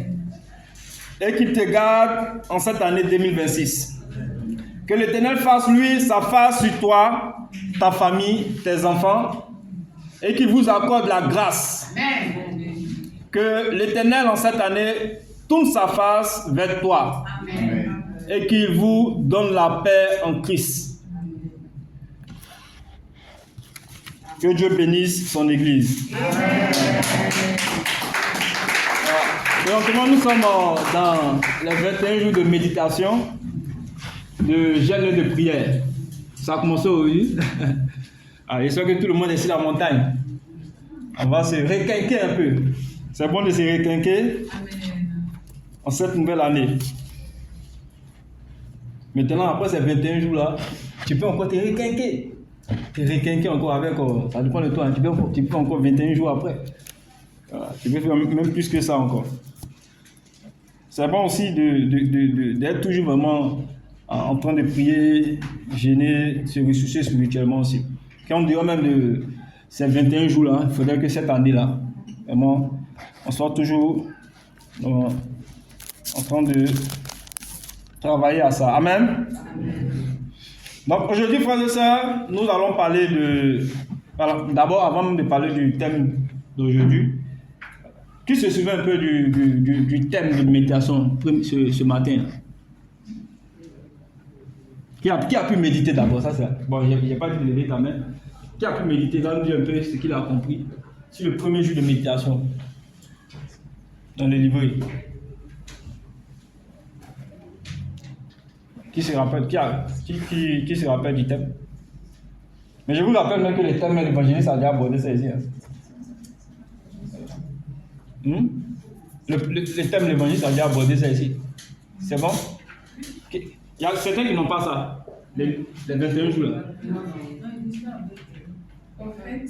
[SPEAKER 5] Et qu'il te garde en cette année 2026. Que l'Éternel fasse lui sa face sur toi, ta famille, tes enfants, et qu'il vous accorde la grâce. Amen. Que l'Éternel en cette année tourne sa face vers toi. Amen. Et qu'il vous donne la paix en Christ. Que Dieu bénisse son Église. Amen. Présentement, nous sommes dans les 21 jours de méditation, de jeûne et de prière. Ça a commencé aujourd'hui. J'espère que tout le monde est sur la montagne. On va se requinquer un peu. C'est bon de se requinquer en cette nouvelle année. Maintenant, après ces 21 jours-là, tu peux encore te requinquer. Te requinquer encore avec, ça dépend de toi, hein. Tu peux encore 21 jours après. Voilà. Tu peux faire même plus que ça encore. C'est bon aussi d'être toujours vraiment en train de prier, jeûner, se ressourcer spirituellement aussi. Quand on dirait même de ces 21 jours-là, il faudrait que cette année-là, vraiment, on soit toujours en train de travailler à ça. Amen. Donc aujourd'hui, frères et sœurs, nous allons parler de... Voilà, d'abord, avant même de parler du thème d'aujourd'hui, qui se souvient un peu du thème de méditation ce matin? Qui a pu méditer d'abord? Ça, bon, je n'ai pas dit de lever ta main. Qui a pu méditer? Va nous dire un peu ce qu'il a compris sur le premier jour de méditation dans le livret. Qui se rappelle, qui se rappelle du thème? Mais je vous rappelle même que le thème de l'évangéliste a déjà abordé ça ici. Le thème de l'évangéliste a déjà abordé ça ici. C'est bon? Il y a certains qui n'ont pas ça. Les 21 jours là.
[SPEAKER 6] En fait,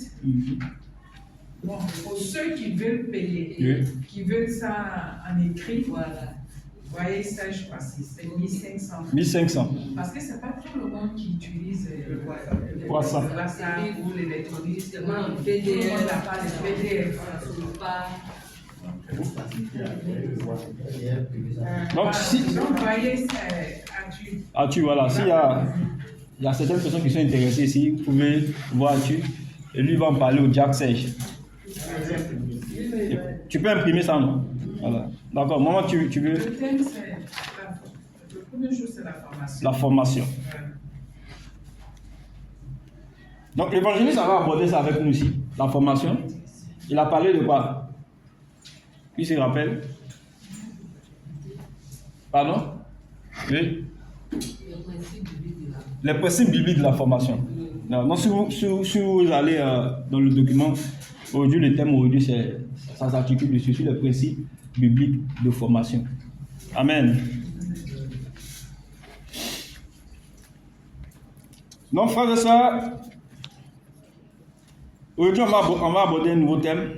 [SPEAKER 6] bon, pour ceux qui veulent payer, qui veulent ça en écrit, voilà. Vous voyez ça, je crois, c'est 1500. 1500. Parce que ce n'est pas tout le monde qui utilise le WhatsApp ou l'électronique. Justement, le PDF. Tout le monde n'a pas le PDF.
[SPEAKER 5] Donc,
[SPEAKER 6] vous voyez,
[SPEAKER 5] Atu, voilà. S'il y a certaines personnes qui sont intéressées ici, vous pouvez voir Atu. Et lui va en parler au Jack Sage. Tu peux imprimer ça, non? Voilà. D'accord. Maman, tu veux?
[SPEAKER 6] Le thème, c'est le premier jour, c'est la formation.
[SPEAKER 5] La formation. Donc, l'évangéliste va aborder ça avec nous ici. La formation. Il a parlé de quoi? Qui se rappelle? Pardon? Oui. les principes bibliques de la formation. Donc, si vous allez dans le document, aujourd'hui, le thème aujourd'hui, ça s'articule dessus, sur les principes bibliques de formation. Amen. Donc, frères et sœurs, aujourd'hui, on va aborder un nouveau thème.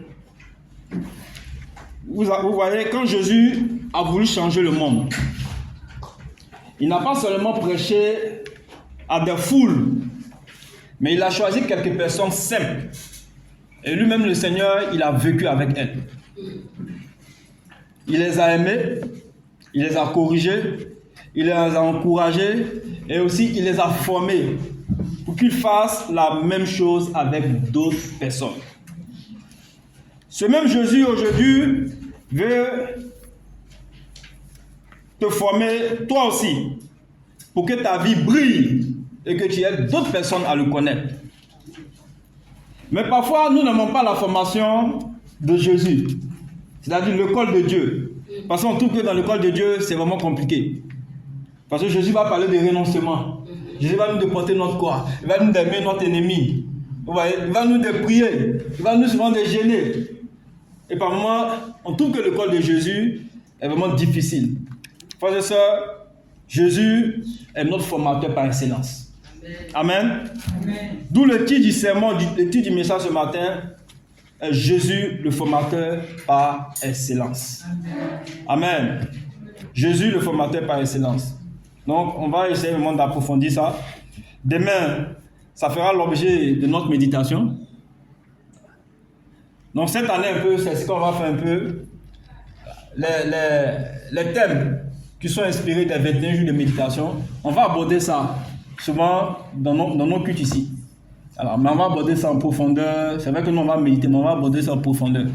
[SPEAKER 5] Vous voyez, quand Jésus a voulu changer le monde, il n'a pas seulement prêché à des foules, mais il a choisi quelques personnes simples. Et lui-même, le Seigneur, il a vécu avec elles. Il les a aimées, il les a corrigées, il les a encouragées, et aussi il les a formées pour qu'ils fassent la même chose avec d'autres personnes. Ce même Jésus aujourd'hui veut te former toi aussi pour que ta vie brille et que tu aies d'autres personnes à le connaître. Mais parfois, nous n'aimons pas la formation de Jésus, c'est-à-dire l'école de Dieu. Parce qu'on trouve que dans l'école de Dieu, c'est vraiment compliqué. Parce que Jésus va parler de renoncement. Jésus va nous déporter notre corps. Il va nous aimer notre ennemi. Vous voyez, il va nous déprier. Il va nous souvent gêner. Et par moments, on trouve que l'école de Jésus est vraiment difficile. Frères et sœurs, Jésus est notre formateur par excellence. Amen. Amen. D'où le titre du sermon, le titre du message ce matin est Jésus le formateur par excellence. Amen. Amen. Jésus le formateur par excellence. Donc, on va essayer vraiment d'approfondir ça. Demain, ça fera l'objet de notre méditation. Donc, cette année, un peu, c'est ce qu'on va faire un peu. Les thèmes qui sont inspirés des 21 jours de méditation, on va aborder ça souvent dans nos cultes ici. Alors, mais on va aborder ça en profondeur. C'est vrai que nous, on va méditer, mais on va aborder ça en profondeur.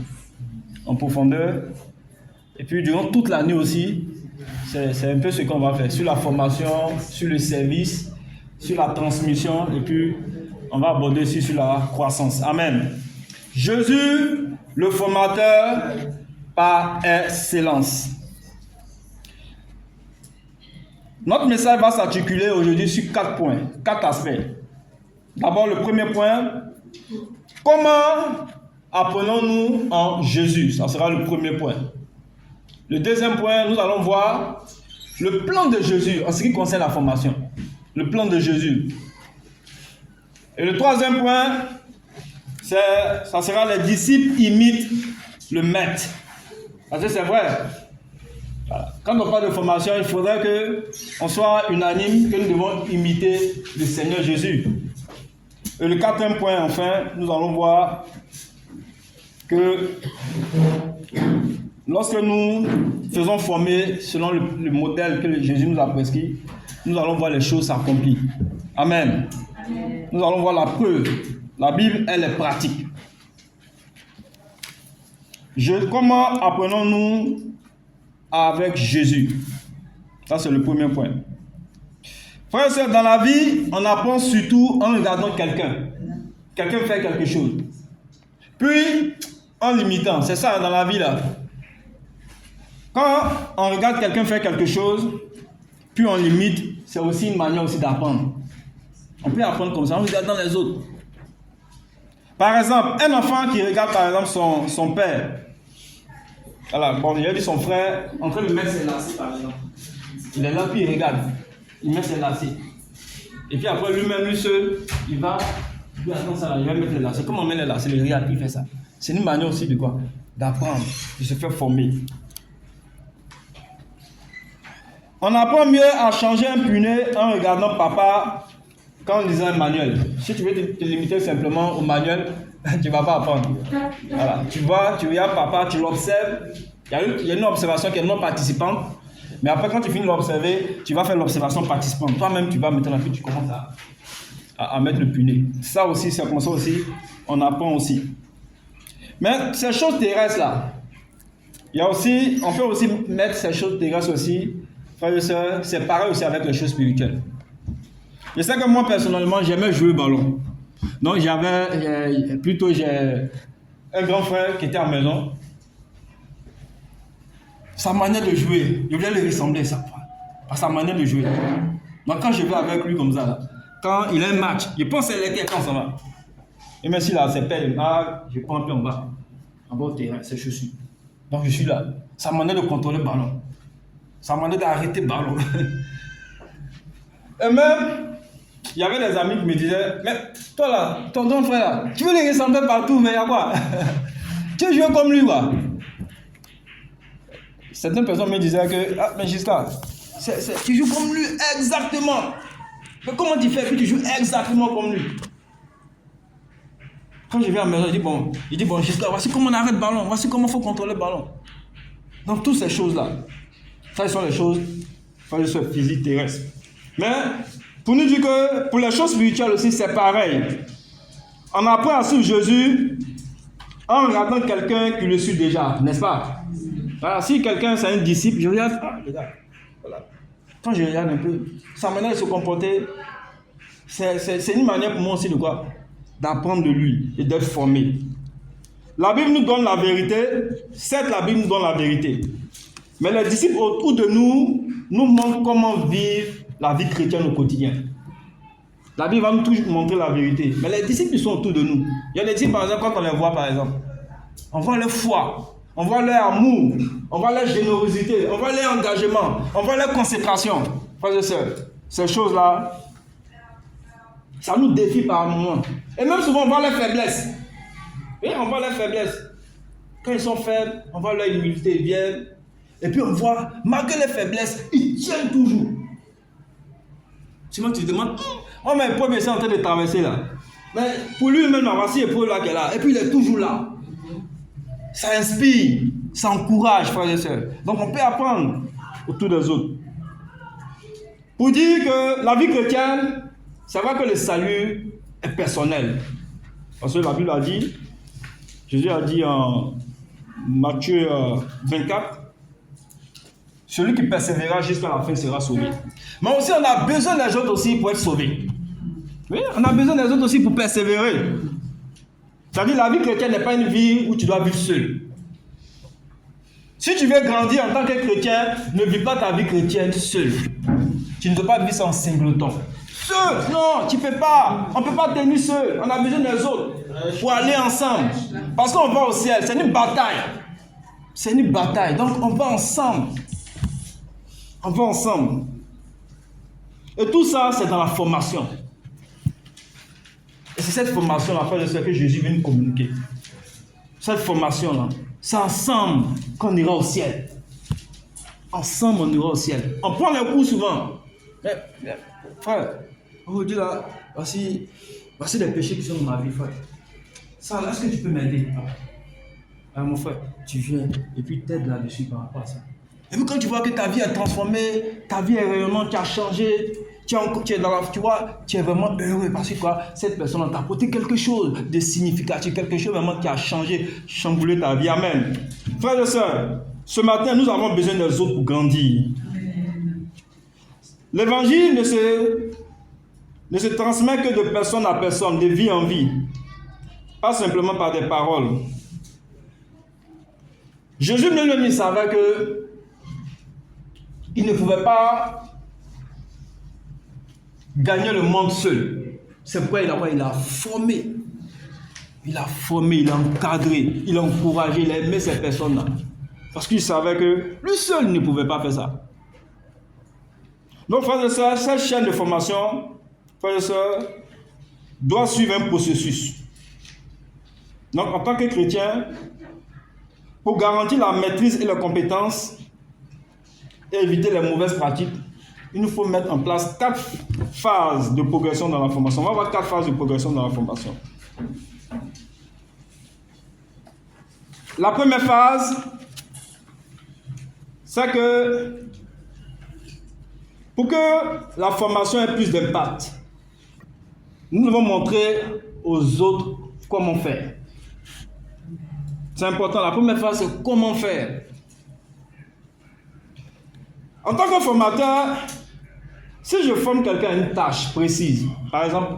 [SPEAKER 5] En profondeur. Et puis, durant toute l'année aussi, c'est un peu ce qu'on va faire. Sur la formation, sur le service, sur la transmission, et puis on va aborder aussi sur la croissance. Amen. Jésus, le formateur par excellence. Notre message va s'articuler aujourd'hui sur 4 points, 4 aspects. D'abord, le premier point, comment apprenons-nous en Jésus? Ça sera le premier point. Le deuxième point, nous allons voir le plan de Jésus en ce qui concerne la formation. Le plan de Jésus. Et le troisième point, ça sera les disciples imitent le maître. Parce que c'est vrai. Quand on parle de formation, il faudrait qu'on soit unanime, que nous devons imiter le Seigneur Jésus. Et le quatrième point, enfin, nous allons voir que lorsque nous faisons former selon le modèle que Jésus nous a prescrit, nous allons voir les choses s'accomplir. Amen. Amen. Nous allons voir la preuve. La Bible, elle est pratique. Comment apprenons-nous avec Jésus? Ça, c'est le premier point. Frères et sœurs, dans la vie, on apprend surtout en regardant quelqu'un. Quelqu'un fait quelque chose. Puis, en l'imitant. C'est ça dans la vie, là. Quand on regarde quelqu'un faire quelque chose, puis on l'imite, c'est aussi une manière aussi d'apprendre. On peut apprendre comme ça, en regardant les autres. Par exemple, un enfant qui regarde par exemple son père. Voilà, bon, il a dit son frère en train de mettre ses lacets par exemple. Il est là, puis il regarde. Il met ses lacets. Et puis après lui-même, lui seul, il va. Lui attend ça là, il va mettre les lacets. Comment on met les lacets? Il regarde, il fait ça. C'est une manière aussi de quoi? D'apprendre, de se faire former. On apprend mieux à changer un punais en regardant papa qu'en lisant un manuel. Si tu veux te limiter simplement au manuel, tu ne vas pas apprendre. Voilà. Tu vois, tu regardes papa, tu l'observes. Il y a une observation qui est non participante. Mais après, quand tu finis de l'observer, tu vas faire l'observation participante. Toi-même, tu vas mettre la fille, tu commences à mettre le punais. Ça aussi, c'est comme ça aussi, on apprend aussi. Mais ces choses terrestres là, il y a aussi, on peut aussi mettre ces choses terrestres aussi. Frères et sœurs, c'est pareil aussi avec les choses spirituelles. Je sais que moi, personnellement, j'aimais jouer au ballon. Donc, j'ai un grand frère qui était à la maison. Sa manière de jouer, je voulais lui ressembler ça, par sa manière de jouer. Donc, quand je vais avec lui comme ça, là, quand il a un match, je pense c'est l'été quand ça va. Et même s'il a ses pelles, je prends un peu en bas au terrain, ses chaussures. Donc je suis là. Ça m'a demandé de contrôler le ballon. Ça m'a demandé d'arrêter le ballon. Et même, il y avait des amis qui me disaient, mais toi là, ton frère là, tu veux les ressembler partout, mais il y a quoi? Tu veux jouer comme lui, quoi. Certaines personnes me disaient que, ah, mais Giscard, tu joues comme lui exactement. Mais comment tu fais que tu joues exactement comme lui? Quand je viens à la maison, il dit bon, Giscard, voici comment on arrête le ballon, voici comment il faut contrôler le ballon. Donc, toutes ces choses-là, ça, ce sont les choses, physiques terrestres. Mais, pour nous dire que pour les choses spirituelles aussi, c'est pareil. On apprend à suivre Jésus en regardant quelqu'un qui le suit déjà, n'est-ce pas? Voilà, si quelqu'un c'est un disciple, je regarde, regarde, voilà. Quand je regarde un peu, sa manière de se comporter, c'est une manière pour moi aussi de quoi? D'apprendre de lui et d'être formé. La Bible nous donne la vérité, certes la Bible nous donne la vérité, mais les disciples autour de nous montrent comment vivre la vie chrétienne au quotidien. La Bible va nous toujours montrer la vérité, mais les disciples qui sont autour de nous, il y a des disciples par exemple, quand on les voit par exemple, on voit leur foi, on voit leur amour, on voit leur générosité, on voit leur engagement, on voit leur consécration. Frères et sœurs, ces choses-là, ça nous défie par moments. Et même souvent, on voit leurs faiblesses. Oui, on voit leurs faiblesses. Quand ils sont faibles, on voit leur humilité, ils viennent. Et puis on voit, malgré les faiblesses, ils tiennent toujours. Sinon, tu te demandes, oh, mais l'épreuve est en train de traverser là. Mais pour lui-même, voici l'épreuve là qu'elle a. Et puis il est toujours là. Ça inspire, ça encourage, frères et sœurs. Donc on peut apprendre autour des autres. Pour dire que la vie chrétienne, c'est vrai que le salut est personnel. Parce que la Bible a dit, Jésus a dit en Matthieu 24, celui qui persévérera jusqu'à la fin sera sauvé. Mais aussi on a besoin des autres aussi pour être sauvé. Oui, on a besoin des autres aussi pour persévérer. C'est-à-dire la vie chrétienne n'est pas une vie où tu dois vivre seul. Si tu veux grandir en tant que chrétien, ne vis pas ta vie chrétienne seul. Tu ne dois pas vivre ça en singleton. Seul, non, tu ne peux pas. On ne peut pas tenir seul. On a besoin des autres pour aller ensemble. Parce qu'on va au ciel, c'est une bataille. C'est une bataille. Donc on va ensemble. On va ensemble. Et tout ça, c'est dans la formation. Et c'est cette formation-là, frère et sœur, que Jésus vient nous communiquer. Cette formation-là, c'est ensemble qu'on ira au ciel. Ensemble, on ira au ciel. On prend les cours souvent. Mais, frère, aujourd'hui là, voici les péchés qui sont dans ma vie, frère. Ça, est-ce que tu peux m'aider? Mon frère, tu viens et puis t'aides là-dessus par rapport à ça. Et puis quand tu vois que ta vie est transformée, ta vie est réellement, tu as changé, tu es dans la, tu vois, tu es vraiment heureux parce que quoi, cette personne t'a apporté quelque chose de significatif, quelque chose vraiment qui a changé, chamboulé ta vie. Amen. Frères et sœurs, ce matin, nous avons besoin des autres pour grandir. L'évangile ne se transmet que de personne à personne, de vie en vie. Pas simplement par des paroles. Jésus lui-même savait que il ne pouvait pas gagner le monde seul. C'est pourquoi il a formé. Il a formé, il a encadré, il a encouragé, il a aimé ces personnes-là. Parce qu'il savait que lui seul ne pouvait pas faire ça. Donc, frères et sœurs, cette chaîne de formation, frères et sœurs, doit suivre un processus. Donc, en tant que chrétien, pour garantir la maîtrise et la compétence et éviter les mauvaises pratiques, il nous faut mettre en place 4 phases de progression dans la formation. On va voir 4 phases de progression dans la formation. La première phase, c'est que pour que la formation ait plus d'impact, nous devons montrer aux autres comment faire. C'est important. La première phase, c'est comment faire. En tant que formateur, si je forme quelqu'un à une tâche précise, par exemple,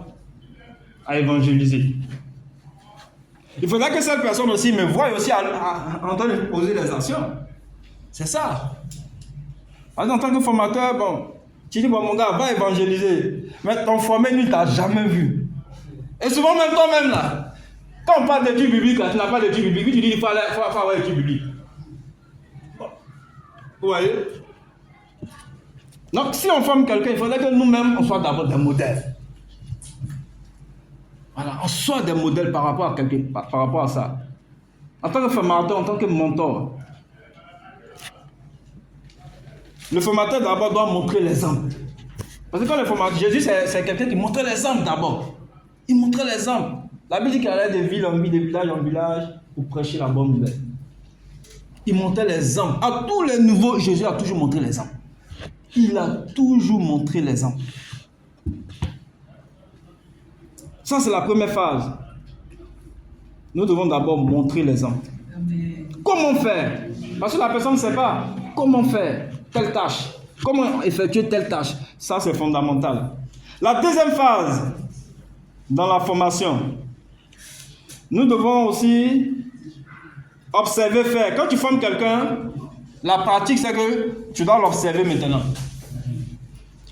[SPEAKER 5] à évangéliser, il faudra que cette personne aussi me voie aussi en train de poser des actions. C'est ça. En tant que formateur, bon, Tu dis, bon, mon gars, va évangéliser. Mais ton formé, lui, ne t'a jamais vu. Et souvent, même toi-même, là, quand on parle d'études bibliques, là, tu n'as pas d'études bibliques, tu dis, il faut avoir d'études bibliques. Vous voyez? Donc, si on forme quelqu'un, il faudrait que nous-mêmes, on soit d'abord des modèles. Voilà, on soit des modèles par rapport à ça. En tant que formateur, en tant que mentor, le formateur d'abord doit montrer l'exemple. Parce que quand le formateur, Jésus, c'est quelqu'un qui montrait l'exemple d'abord. Il montrait l'exemple. La Bible dit qu'il allait de ville en ville, de village en village pour prêcher la bonne nouvelle. Il montrait l'exemple. À tous les nouveaux, Jésus a toujours montré l'exemple. Il a toujours montré l'exemple. Ça, c'est la première phase. Nous devons d'abord montrer l'exemple. Comment faire? Parce que la personne ne sait pas comment faire telle tâche, comment effectuer telle tâche. Ça, c'est fondamental. La deuxième phase dans la formation, nous devons aussi observer faire. Quand tu formes quelqu'un, la pratique, c'est que tu dois l'observer maintenant.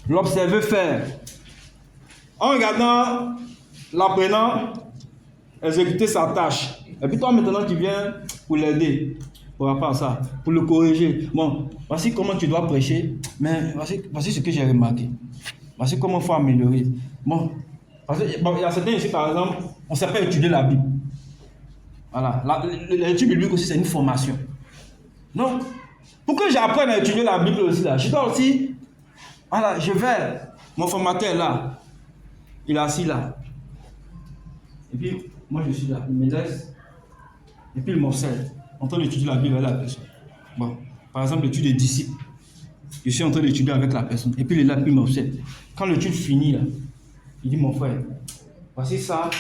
[SPEAKER 5] L'observer faire. En regardant l'apprenant exécuter sa tâche. Et puis toi, maintenant, tu viens pour l'aider. Par rapport à ça, pour le corriger. Bon, voici comment tu dois prêcher, mais voici ce que j'ai remarqué. Voici comment il faut améliorer. Bon, parce que, il y a certains ici, par exemple, on ne sait pas étudier la Bible. Voilà, l'étude biblique aussi, c'est une formation. Donc, pour que j'apprenne à étudier la Bible aussi, là, je dois aussi, voilà, je vais, mon formateur est là, il est assis là. Et puis, moi je suis là, il me laisse, et puis il m'observe. En train d'étudier la Bible avec la personne. Bon, par exemple, l'étude des disciples. Je suis en train d'étudier avec la personne. Et puis il est là, puis il m'observe. Quand l'étude finit, là, il dit, mon frère, voici ça,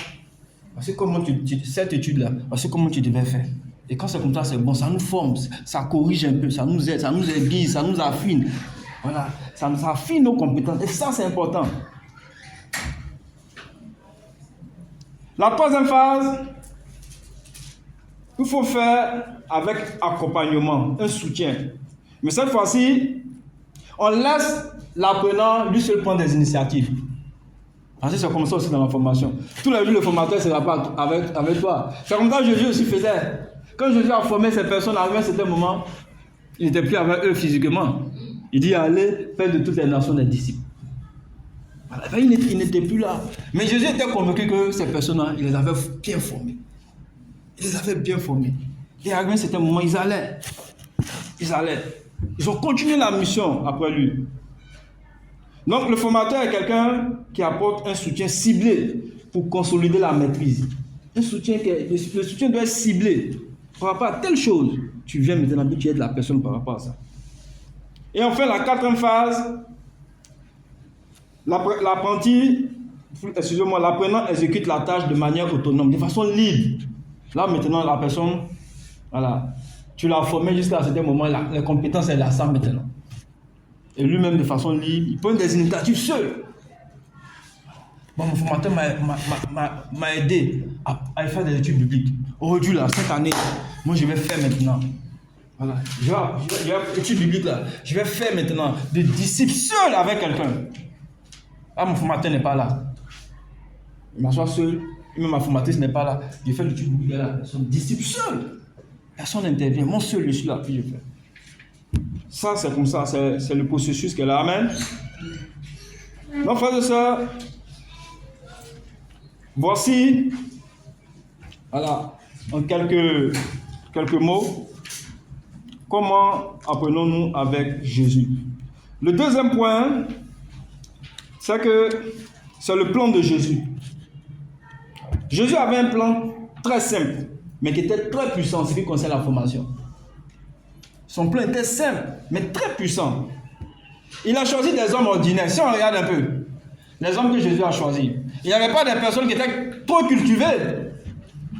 [SPEAKER 5] voici comment cette étude-là, voici comment tu devais faire. Et quand c'est comme ça, c'est bon, ça nous forme, ça corrige un peu, ça nous aide, ça nous aiguise, ça nous affine. Voilà, ça nous affine nos compétences. Et ça, c'est important. La troisième phase, il faut faire avec accompagnement, un soutien. Mais cette fois-ci, on laisse l'apprenant lui seul prendre des initiatives. Parce que c'est comme ça aussi dans la formation. Tous les jours, le formateur ne sera pas avec toi. C'est comme ça que Jésus aussi faisait. Quand Jésus a formé ces personnes, à un certain moment, il n'était plus avec eux physiquement. Il dit, allez, faire de toutes les nations des disciples. Voilà. Il n'était plus là. Mais Jésus était convaincu que ces personnes-là, il les avait bien formées. Il les avait bien formés. Et à un certain moment, ils allaient. Ils ont continué la mission après lui. Donc, le formateur est quelqu'un qui apporte un soutien ciblé pour consolider la maîtrise. Le soutien doit être ciblé par rapport à telle chose. Tu viens maintenant, tu aides la personne par rapport à ça. Et enfin, la quatrième phase, l'apprenant exécute la tâche de manière autonome, de façon libre. Là, maintenant, la personne, voilà, tu l'as formé jusqu'à un certain moment, les compétences, elle a ça maintenant. Et lui-même, de façon libre, il prend des initiatives seul. Bon, mon formateur m'a aidé à faire des études bibliques. Aujourd'hui, là, cette année, moi, je vais faire maintenant. Voilà, je vais études bibliques, là. Je vais faire maintenant des disciples seuls avec quelqu'un. Ah, mon formateur n'est pas là. Il m'assoit seul. Même ma formatrice n'est pas là. Je fais l'étude biblique là. Personne disciple seul. Personne n'intervient. Moi seul, je suis là, puis je fais. Ça, c'est comme ça. C'est le processus qu'elle a. Amen. Donc, frères et sœurs, voici, voilà, en quelques mots, comment apprenons-nous avec Jésus. Le deuxième point, c'est que c'est le plan de Jésus. Jésus avait un plan très simple, mais qui était très puissant en ce qui concerne la formation. Son plan était simple, mais très puissant. Il a choisi des hommes ordinaires. Si on regarde un peu, les hommes que Jésus a choisis, il n'y avait pas des personnes qui étaient trop cultivées.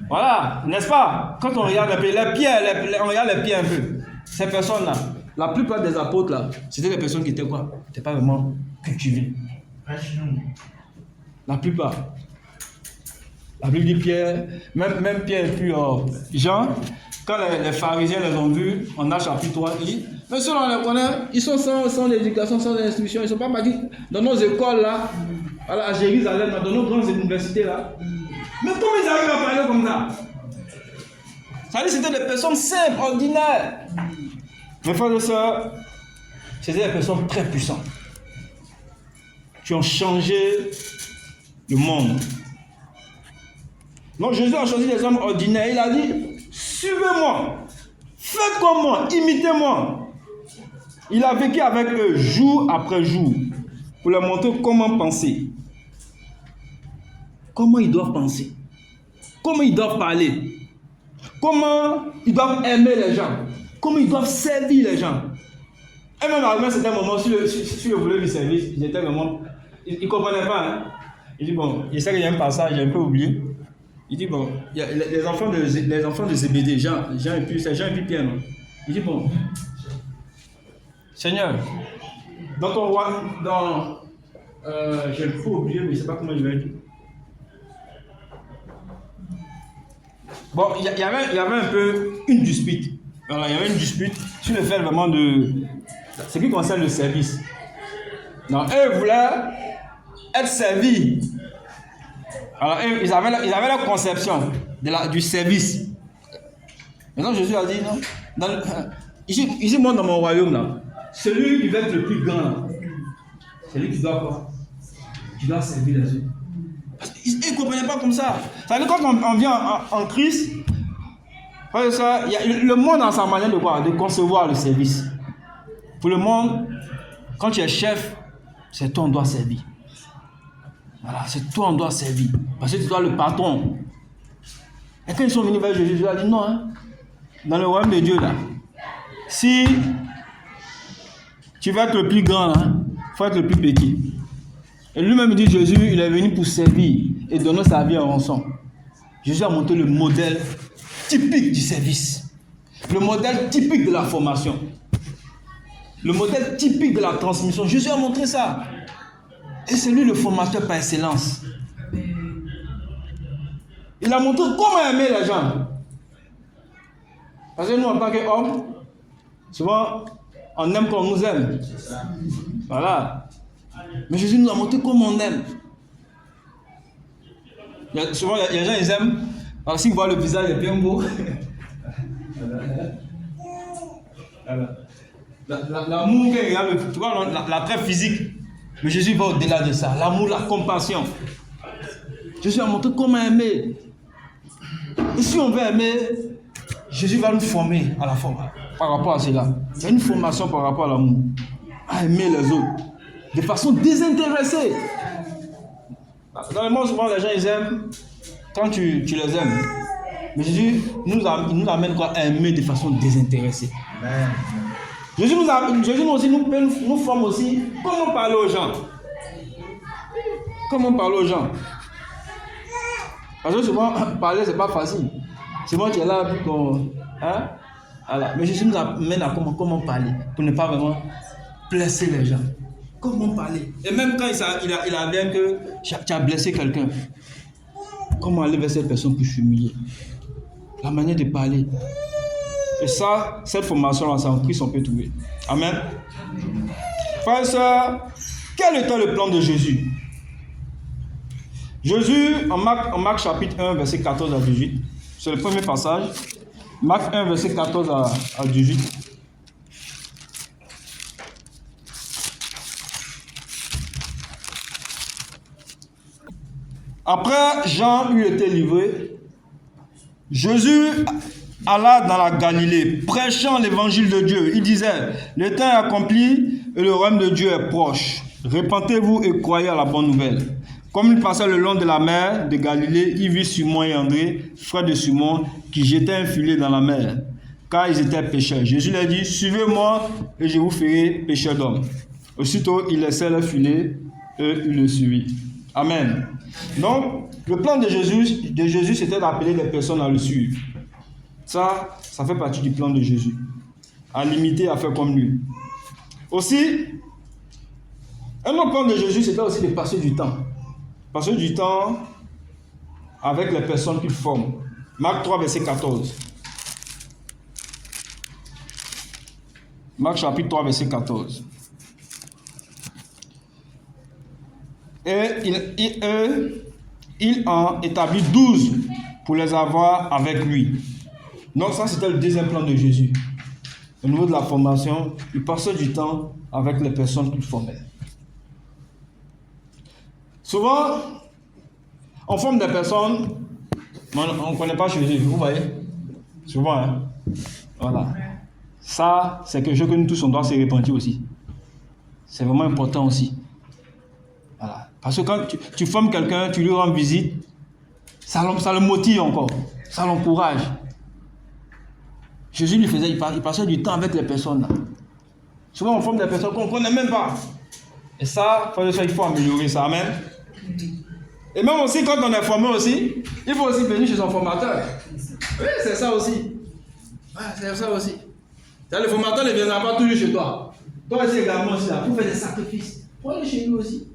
[SPEAKER 5] Voilà, n'est-ce pas? Quand on regarde un peu, on regarde les pieds un peu. Ces personnes-là, la plupart des apôtres, là, c'était des personnes qui étaient quoi? Qui n'étaient pas vraiment cultivées. La plupart. La Bible dit Pierre, même Pierre et puis Jean, quand les pharisiens les ont vus, en Actes chapitre 3, ils disent, mais ceux-là on les connaît, ils sont sans éducation, sans instruction, ils ne sont pas partis dans nos écoles là, à Jérusalem, dans nos grandes universités là. Mais comment ils arrivent à parler comme ça? Ça veut dire que c'était des personnes simples, ordinaires. Mes frères et sœurs, c'était des personnes très puissantes qui ont changé le monde. Donc Jésus a choisi des hommes ordinaires. Il a dit, suivez-moi, faites comme moi, imitez-moi. Il a vécu avec eux jour après jour pour leur montrer comment penser. Comment ils doivent penser. Comment ils doivent parler. Comment ils doivent aimer les gens. Comment ils doivent servir les gens. Et même à un certain moment, si je voulais lui servir, j'étais vraiment... Il ne comprenait pas. Hein? Il dit, bon, je sais qu'il y a un passage, j'ai un peu oublié. Il dit, bon, il y a les enfants de Zébédée, Jean et puis Pierre, non? Il dit, bon, Seigneur, dans ton roi, j'ai un peu oublié, mais je ne sais pas comment il va dire. Bon, il y avait un peu une dispute. Voilà, il y avait une dispute sur le fait vraiment de ce qui concerne le service. Donc, eux voulaient être servis. Alors, ils avaient la conception du service. Maintenant, Jésus a dit, non. Ici, moi, dans mon royaume, là, celui qui va être le plus grand, c'est lui qui doit quoi? Qui doit servir les autres. Parce qu'ils ne comprenaient pas comme ça. Ça veut dire quand on vient en Christ, ça, le monde a sa manière de quoi? De concevoir le service. Pour le monde, quand tu es chef, c'est toi on doit servir. Voilà, c'est toi on doit servir. Parce que tu dois le patron. Et quand ils sont venus vers Jésus, Jésus a dit non. Hein, dans le royaume de Dieu, là, si tu vas être le plus grand, il faut être le plus petit. Et lui-même dit, Jésus, il est venu pour servir et donner sa vie en rançon. Jésus a montré le modèle typique du service. Le modèle typique de la formation. Le modèle typique de la transmission. Jésus a montré ça. Et c'est lui le formateur par excellence. Il a montré comment aimer les gens. Parce que nous, en tant qu'hommes, souvent, on aime qu'on nous aime. Voilà. Mais Jésus nous a montré comment on aime. Souvent, il y a des gens, ils aiment. Alors, s'ils voient le visage, il est bien beau. L'amour, tu vois, l'attrait physique. Mais Jésus va au-delà de ça. L'amour, la compassion. Jésus a montré comment aimer. Et si on veut aimer, Jésus va nous former à la forme par rapport à cela. Il y a une formation par rapport à l'amour. À aimer les autres. De façon désintéressée. Dans le monde, souvent, les gens, ils aiment quand tu les aimes. Mais Jésus nous amène quoi? À aimer de façon désintéressée. Amen. Jésus nous forme aussi comment parler aux gens. Comment parler aux gens. Parce que souvent, parler, c'est pas facile. C'est moi qui est là, puis qu'on... Hein? Voilà. Mais Jésus nous amène à comment parler, pour ne pas vraiment blesser les gens. Comment parler. Et même quand il a bien que tu as blessé quelqu'un, comment aller vers cette personne pour s'humilier. La manière de parler. Et ça, cette formation-là, c'est en Christ on peut trouver. Amen. Frères et sœurs, quel était le plan de Jésus? Jésus, en Marc chapitre 1, verset 14 à 18, c'est le premier passage. Marc 1, verset 14 à 18. Après Jean eut été livré, Jésus alla dans la Galilée, prêchant l'évangile de Dieu. Il disait, le temps est accompli et le royaume de Dieu est proche. Répentez-vous et croyez à la bonne nouvelle. Comme il passait le long de la mer de Galilée, il vit Simon et André, frères de Simon, qui jetaient un filet dans la mer, car ils étaient pêcheurs. Jésus leur dit, suivez-moi et je vous ferai pêcheurs d'hommes. Aussitôt, ils laissèrent le filet et ils le suivirent. Amen. Donc, le plan de Jésus, c'était d'appeler les personnes à le suivre. Ça fait partie du plan de Jésus. À l'imiter, à faire comme lui. Aussi, un autre plan de Jésus, c'était aussi de passer du temps. Passer du temps avec les personnes qu'il forme. Marc 3, verset 14. Marc chapitre 3, verset 14. Et il en établit 12 pour les avoir avec lui. Donc ça, c'était le deuxième plan de Jésus. Au niveau de la formation, il passait du temps avec les personnes qu'il formait. Souvent, on forme des personnes, on ne connaît pas Jésus, vous voyez? Souvent, hein? Voilà. Ça, c'est quelque chose que nous tous, on doit se repentir aussi. C'est vraiment important aussi. Voilà. Parce que quand tu formes quelqu'un, tu lui rends visite, ça le motive encore, ça l'encourage. Jésus il passait du temps avec les personnes là. Souvent on forme des personnes qu'on ne connaît même pas. Et ça, il faut améliorer ça. Amen. Et même aussi quand on est formé aussi, il faut aussi venir chez son formateur. Oui, c'est ça aussi. Ouais, c'est ça aussi. Le formateur ne viendra pas toujours chez toi. Toi aussi également aussi là, pour faire des sacrifices. Pour aller chez lui aussi.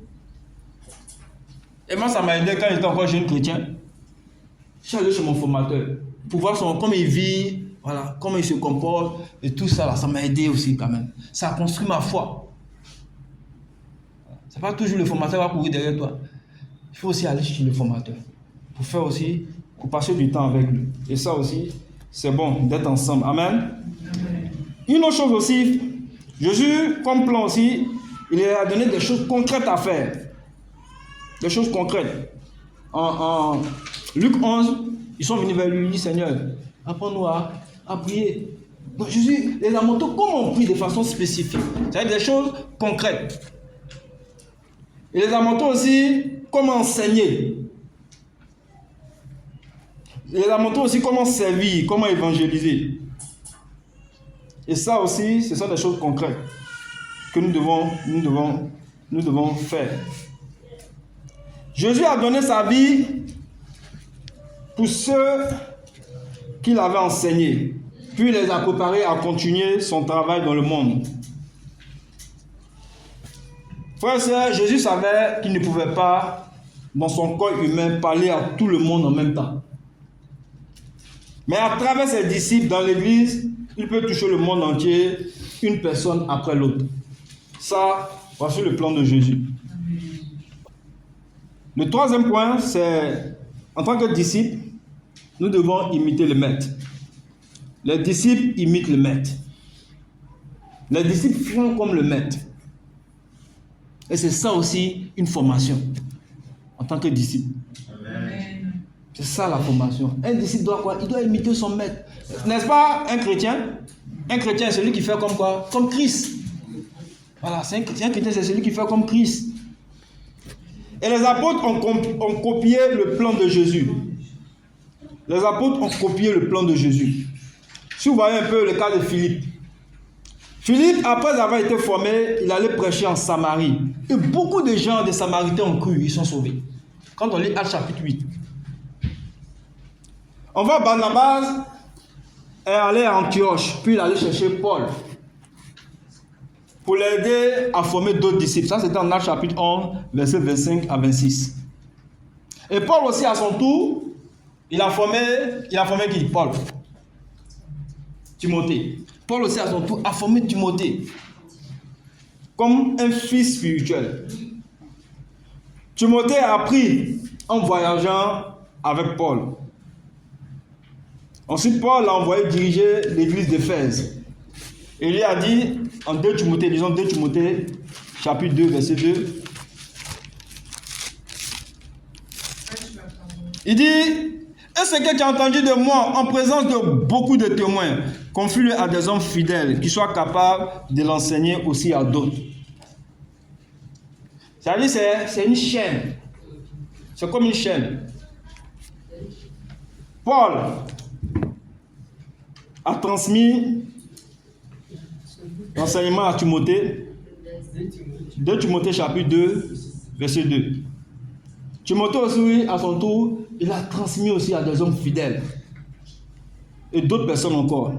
[SPEAKER 5] Et moi ça m'a aidé quand j'étais encore jeune chrétien. Je suis allé chez mon formateur pour voir comment il vit, voilà, comment il se comporte et tout ça là, ça m'a aidé aussi quand même. Ça a construit ma foi. C'est pas toujours le formateur qui va courir derrière toi. Il faut aussi aller chez le formateur pour passer du temps avec lui. Et ça aussi, c'est bon d'être ensemble. Amen. Une autre chose aussi, Jésus, comme plan aussi, il a donné des choses concrètes à faire. Des choses concrètes. En Luc 11, ils sont venus vers lui, ils disent Seigneur, apprends-nous à prier. Donc Jésus les a montré comment on prie de façon spécifique. C'est-à-dire des choses concrètes. Il les a montré aussi comment enseigner. Il les a montré aussi comment servir, comment évangéliser. Et ça aussi, ce sont des choses concrètes que nous devons faire. Jésus a donné sa vie pour ceux qu'il avait enseignés, puis il les a préparés à continuer son travail dans le monde. Frères et sœurs, Jésus savait qu'il ne pouvait pas, dans son corps humain, parler à tout le monde en même temps. Mais à travers ses disciples dans l'église, il peut toucher le monde entier, une personne après l'autre. Ça, voici le plan de Jésus. Le troisième point, c'est, en tant que disciples, nous devons imiter le maître. Les disciples imitent le maître. Les disciples font comme le maître. Et c'est ça aussi une formation, en tant que disciple. Amen. C'est ça la formation. Un disciple doit quoi? Il doit imiter son maître. N'est-ce pas un chrétien? Un chrétien, c'est celui qui fait comme quoi? Comme Christ. Voilà, un chrétien, c'est celui qui fait comme Christ. Et les apôtres ont copié le plan de Jésus. Les apôtres ont copié le plan de Jésus. Si vous voyez un peu le cas de Philippe. Philippe, après avoir été formé, il allait prêcher en Samarie. Et beaucoup de gens, des Samaritains ont cru, ils sont sauvés. Quand on lit Actes chapitre 8. On voit Barnabas aller à Antioche, puis il allait chercher Paul pour l'aider à former d'autres disciples. Ça, c'était en Actes chapitre 11, versets 25 à 26. Et Paul aussi, à son tour, il a formé qui? Paul. Timothée. Paul aussi, à son tour, a formé Timothée comme un fils spirituel. Timothée a appris en voyageant avec Paul. Ensuite, Paul l'a envoyé diriger l'église d'Éphèse. Et il lui a dit, en 2 Timothée, disons 2 Timothée, chapitre 2, verset 2, il dit, est-ce que tu as entendu de moi en présence de beaucoup de témoins, confie-le à des hommes fidèles qui soient capables de l'enseigner aussi à d'autres. C'est-à-dire, c'est une chaîne. C'est comme une chaîne. Paul a transmis l'enseignement à Timothée. 2 Timothée chapitre 2, verset 2. Timothée aussi, à son tour, il a transmis aussi à des hommes fidèles. Et d'autres personnes encore.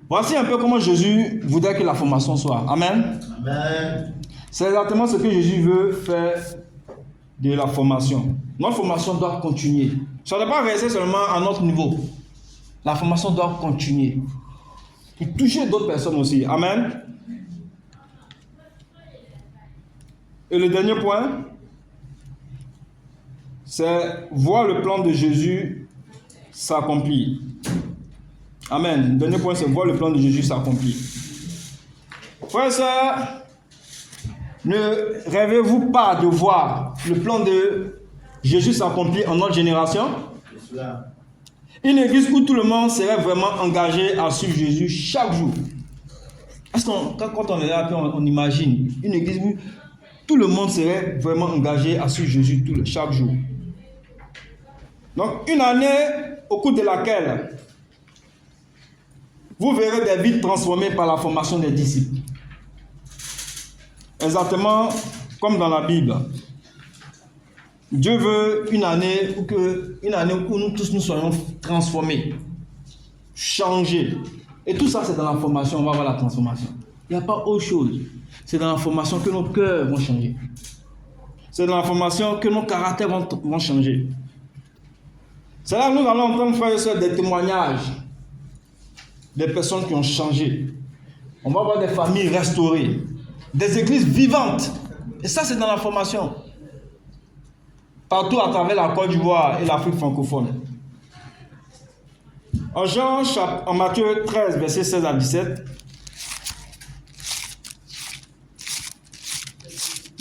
[SPEAKER 5] Voici un peu comment Jésus voudrait que la formation soit. Amen. Amen. C'est exactement ce que Jésus veut faire de la formation. Notre formation doit continuer. Ça ne doit pas rester seulement à notre niveau. La formation doit continuer. pour toucher d'autres personnes aussi. Amen. Et le dernier point, c'est voir le plan de Jésus s'accomplir. Amen. Le dernier point, c'est voir le plan de Jésus s'accomplir. Frères et sœurs, ne rêvez-vous pas de voir le plan de Jésus s'accomplir en notre génération? Une église où tout le monde serait vraiment engagé à suivre Jésus chaque jour. Parce que quand on est là, on imagine une église où tout le monde serait vraiment engagé à suivre Jésus chaque jour. Donc, une année au cours de laquelle vous verrez des vies transformées par la formation des disciples. Exactement comme dans la Bible. Dieu veut une année où nous tous nous soyons transformés, changés. Et tout ça, c'est dans la formation, on va voir la transformation. Il n'y a pas autre chose. C'est dans la formation que nos cœurs vont changer. C'est dans la formation que nos caractères vont changer. C'est là que nous allons entendre, frères et sœurs, des témoignages des personnes qui ont changé. On va voir des familles restaurées, des églises vivantes. Et ça, c'est dans la formation. Partout à travers la Côte d'Ivoire et l'Afrique francophone. En Matthieu 13, versets 16 à 17.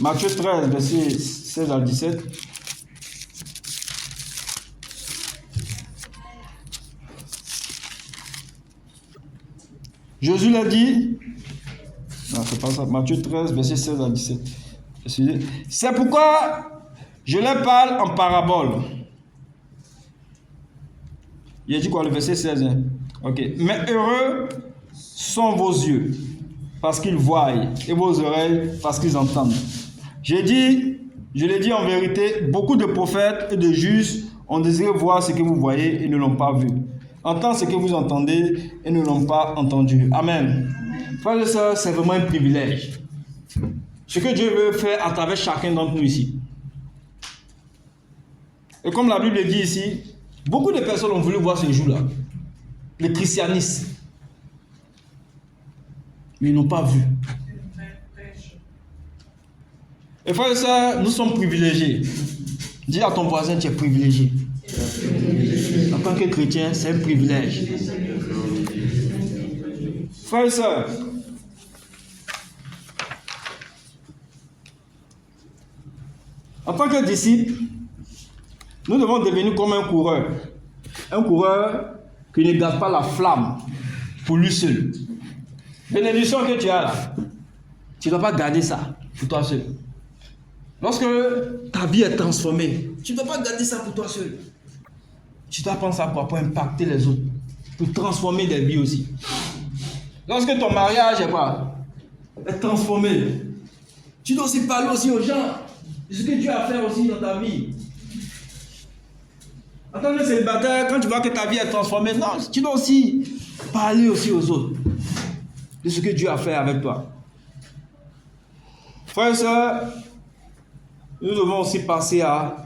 [SPEAKER 5] Matthieu 13, versets 16 à 17. Jésus l'a dit. Non, c'est pas ça. Matthieu 13, versets 16 à 17. C'est pourquoi je leur parle en parabole. Il a dit quoi, le verset 16, hein? Ok. Mais heureux sont vos yeux, parce qu'ils voient, et vos oreilles, parce qu'ils entendent. Je l'ai dit en vérité, beaucoup de prophètes et de justes ont désiré voir ce que vous voyez et ne l'ont pas vu. Entendre ce que vous entendez et ne l'ont pas entendu. Amen. Frères et sœurs, c'est vraiment un privilège. Ce que Dieu veut faire à travers chacun d'entre nous ici. Et comme la Bible dit ici, beaucoup de personnes ont voulu voir ce jour-là. Le christianisme. Mais ils n'ont pas vu. Et frères et sœurs, nous sommes privilégiés. Dis à ton voisin, tu es privilégié. En tant que chrétien, c'est un privilège. Frères et sœurs, en tant que disciple, nous devons devenir comme un coureur. Un coureur qui ne garde pas la flamme pour lui seul. Bénédiction que tu as là, tu ne dois pas garder ça pour toi seul. Lorsque ta vie est transformée, tu ne dois pas garder ça pour toi seul. Tu dois prendre ça pour impacter les autres, pour transformer des vies aussi. Lorsque ton mariage est transformé, tu dois aussi parler aussi aux gens de ce que Dieu a fait aussi dans ta vie. En tant que célibataire, quand tu vois que ta vie est transformée, non, tu dois aussi parler aussi aux autres de ce que Dieu a fait avec toi. Frères et sœurs, nous devons aussi passer à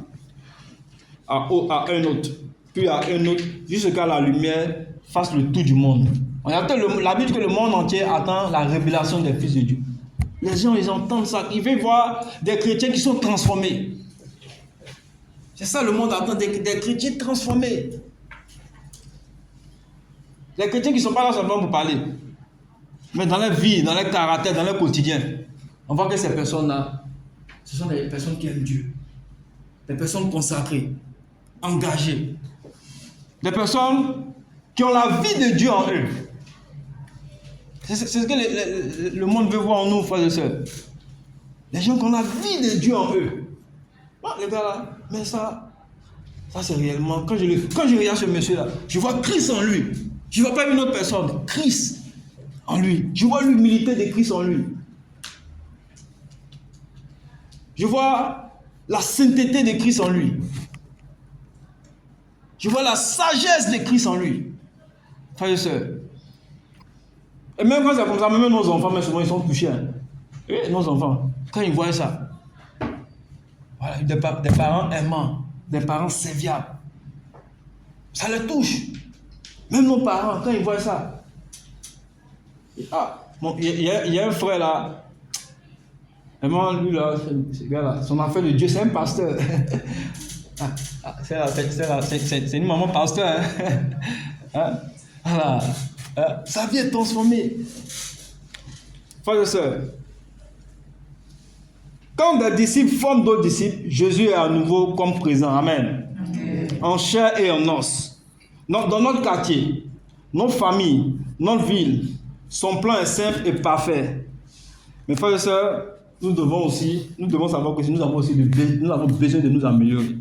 [SPEAKER 5] un autre, puis à un autre, jusqu'à la lumière fasse le tour du monde. On attend la Bible que le monde entier attend la révélation des fils de Dieu. Les gens, ils entendent ça. Ils veulent voir des chrétiens qui sont transformés. C'est ça le monde attend, des chrétiens transformés. Les chrétiens qui ne sont pas là simplement pour parler, mais dans leur vie, dans leur caractère, dans leur quotidien. On voit que ces personnes-là, ce sont des personnes qui aiment Dieu. Des personnes consacrées, engagées. Des personnes qui ont la vie de Dieu en eux. C'est ce que le monde veut voir en nous, frères et sœurs. Les gens qui ont la vie de Dieu en eux. Ah, les gars là, mais ça c'est réellement. Quand je regarde ce monsieur-là, je vois Christ en lui. Je ne vois pas une autre personne. Christ en lui. Je vois l'humilité de Christ en lui. Je vois la sainteté de Christ en lui. Je vois la sagesse de Christ en lui. Frères et sœurs. Et même quand c'est comme ça, même nos enfants, mais souvent ils sont touchés. Hein. Et nos enfants, quand ils voient ça, voilà, des parents aimants, des parents serviables, ça les touche. Même nos parents, quand ils voient ça, Ah, bon, il y a un frère là. Vraiment, lui là, ce gars-là, son enfant de Dieu, c'est un pasteur. C'est une maman pasteur. Hein? Voilà. Sa vie est transformée. Frères et sœurs, quand des disciples forment d'autres disciples, Jésus est à nouveau comme présent. Amen. En chair et en os. Dans notre quartier, notre famille, notre ville, son plan est simple et parfait. Mais frères et sœurs, nous devons savoir que nous avons besoin de nous améliorer.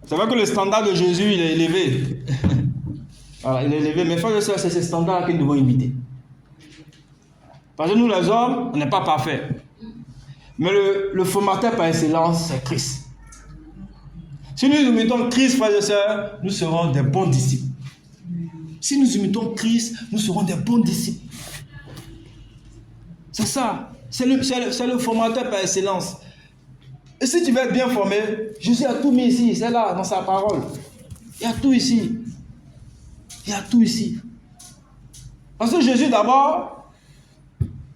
[SPEAKER 5] C'est vrai que le standard de Jésus, il est élevé. Voilà, il est élevé, mais frères et sœurs, c'est ce standard que nous devons imiter. Parce que nous, les hommes, on n'est pas parfaits. Mais le formateur par excellence, c'est Christ. Si nous imitons Christ, frères et sœurs, nous serons des bons disciples. Si nous imitons Christ, nous serons des bons disciples. C'est ça. C'est le formateur par excellence. Et si tu veux être bien formé, Jésus a tout mis ici. C'est là, dans sa parole. Il y a tout ici. Il y a tout ici. Parce que Jésus, d'abord,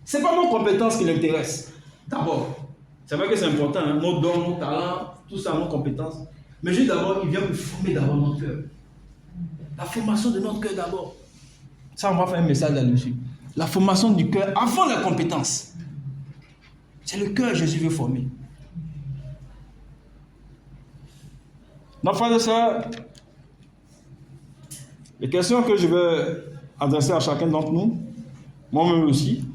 [SPEAKER 5] ce n'est pas nos compétences qui l'intéressent. D'abord. C'est vrai que c'est important. Hein? Nos dons, nos talents, tout ça, nos compétences. Mais juste d'abord, il vient pour former d'abord notre cœur. La formation de notre cœur d'abord. Ça, on va faire un message là-dessus. La formation du cœur avant la compétence. C'est le cœur que Jésus veut former. Donc, frères et sœurs, les questions que je vais adresser à chacun d'entre nous, moi-même aussi.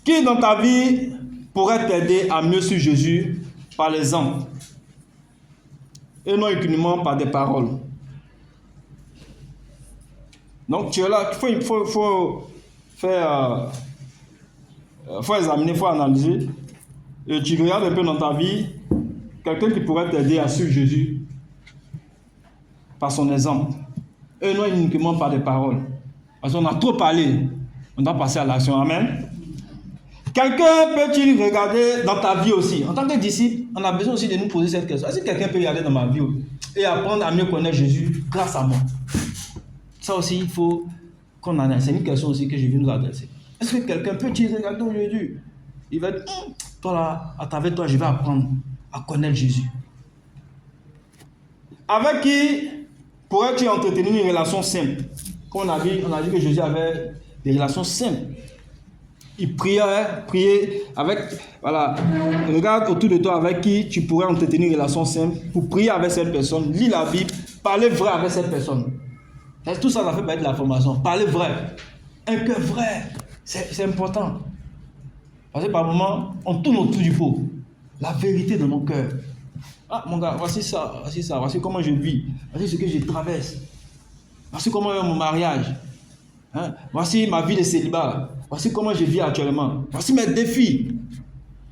[SPEAKER 5] Qui dans ta vie pourrait t'aider à mieux suivre Jésus par l'exemple et non uniquement par des paroles? Donc tu es là, il faut faire, faut examiner, il faut analyser. Et tu regardes un peu dans ta vie, quelqu'un qui pourrait t'aider à suivre Jésus par son exemple. Et non uniquement par des paroles. Parce qu'on a trop parlé, on doit passer à l'action. Amen. Quelqu'un peut-il regarder dans ta vie aussi? En tant que disciple, on a besoin aussi de nous poser cette question. Est-ce que quelqu'un peut y aller dans ma vie et apprendre à mieux connaître Jésus grâce à moi? Ça aussi, il faut qu'on en ait. C'est une question aussi que je vais nous adresser. Est-ce que quelqu'un peut-il regarder dans Jésus? Il va dire, toi là, à travers toi, je vais apprendre à connaître Jésus. Avec qui pourrais-tu entretenir une relation simple? Comme on a dit que Jésus avait des relations simples. Il priait avec, voilà, regarde autour de toi avec qui tu pourrais entretenir une relation simple pour prier avec cette personne, lire la Bible, parler vrai avec cette personne. Tout ça, ça fait partie de la formation. Parler vrai. Un cœur vrai, c'est important. Parce que par moments, on tourne autour du pot. La vérité dans nos cœurs. Ah, mon gars, voici ça, voici comment je vis, voici ce que je traverse, voici comment est mon mariage, hein? Voici ma vie de célibat, voici comment je vis actuellement, voici mes défis,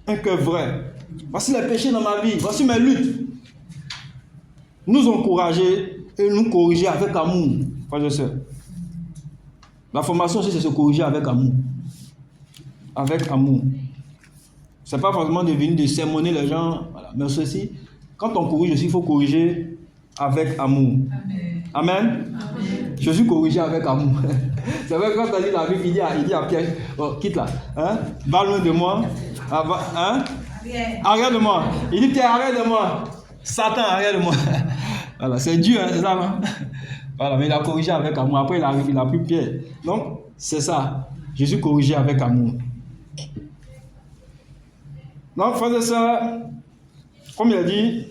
[SPEAKER 5] un cœur vrai, voici les péchés dans ma vie, voici mes luttes. Nous encourager et nous corriger avec amour, frères et sœurs. La formation aussi, c'est se corriger avec amour. Avec amour. Ce n'est pas forcément de venir de sermonner les gens, voilà. Mais ceci, quand on corrige aussi, il faut corriger avec amour. Amen. Amen. Amen. Jésus corrigeait avec amour. C'est vrai que quand on lit la Bible, il dit à Pierre, oh, quitte là, hein? Va loin de moi. Hein? Arrête de moi. Il dit, Pierre, arrête de moi. Satan, arrête de moi. Voilà, c'est Dieu, hein, c'est ça, non? Voilà, mais il a corrigé avec amour. Après, il a pris Pierre. Donc, c'est ça. Jésus corrigeait avec amour. Donc, frères et sœurs, comme il a dit,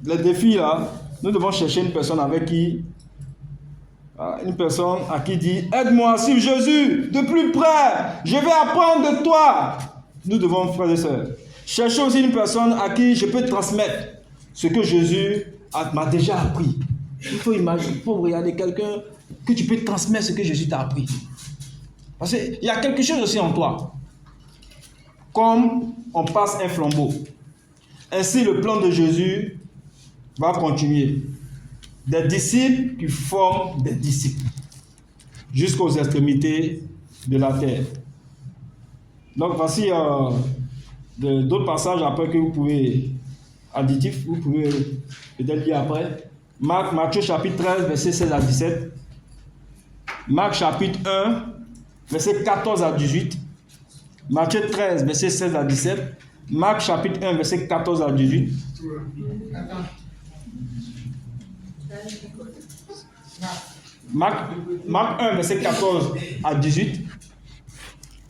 [SPEAKER 5] les défis là, nous devons chercher une personne avec qui, une personne à qui dit, aide-moi à suivre Jésus de plus près, je vais apprendre de toi. Nous devons, frères et sœurs, chercher aussi une personne à qui je peux transmettre ce que Jésus m'a déjà appris. Il faut imaginer, il faut regarder quelqu'un que tu peux transmettre ce que Jésus t'a appris. Parce qu'il y a quelque chose aussi en toi. Comme on passe un flambeau. Ainsi, le plan de Jésus va continuer. Des disciples qui forment des disciples. Jusqu'aux extrémités de la terre. Donc, voici d'autres passages après que vous pouvez, additifs, vous pouvez peut-être lire après. Matthieu chapitre 13, versets 16 à 17. Marc chapitre 1, verset 14 à 18. Matthieu 13, verset 16 à 17. Marc chapitre 1, verset 14 à 18. Marc 1, verset 14 à 18.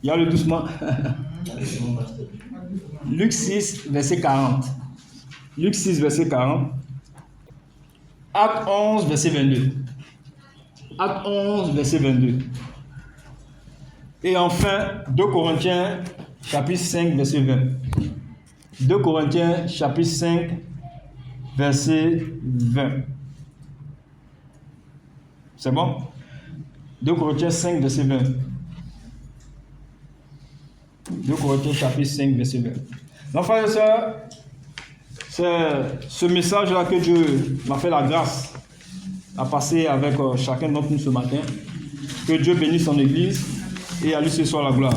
[SPEAKER 5] Il y a le doucement. Luc 6, verset 40. Luc 6, verset 40. Acte 11, verset 22. Acte 11, verset 22. Et enfin, 2 Corinthiens, chapitre 5, verset 20. 2 Corinthiens, chapitre 5, verset 20. C'est bon? 2 Corinthiens 5, verset 20. 2 Corinthiens, chapitre 5, verset 20. Donc, frères et sœurs, c'est ce message-là que Dieu m'a fait la grâce à passer avec chacun d'entre nous ce matin. Que Dieu bénisse son Église et à lui ce soit la gloire.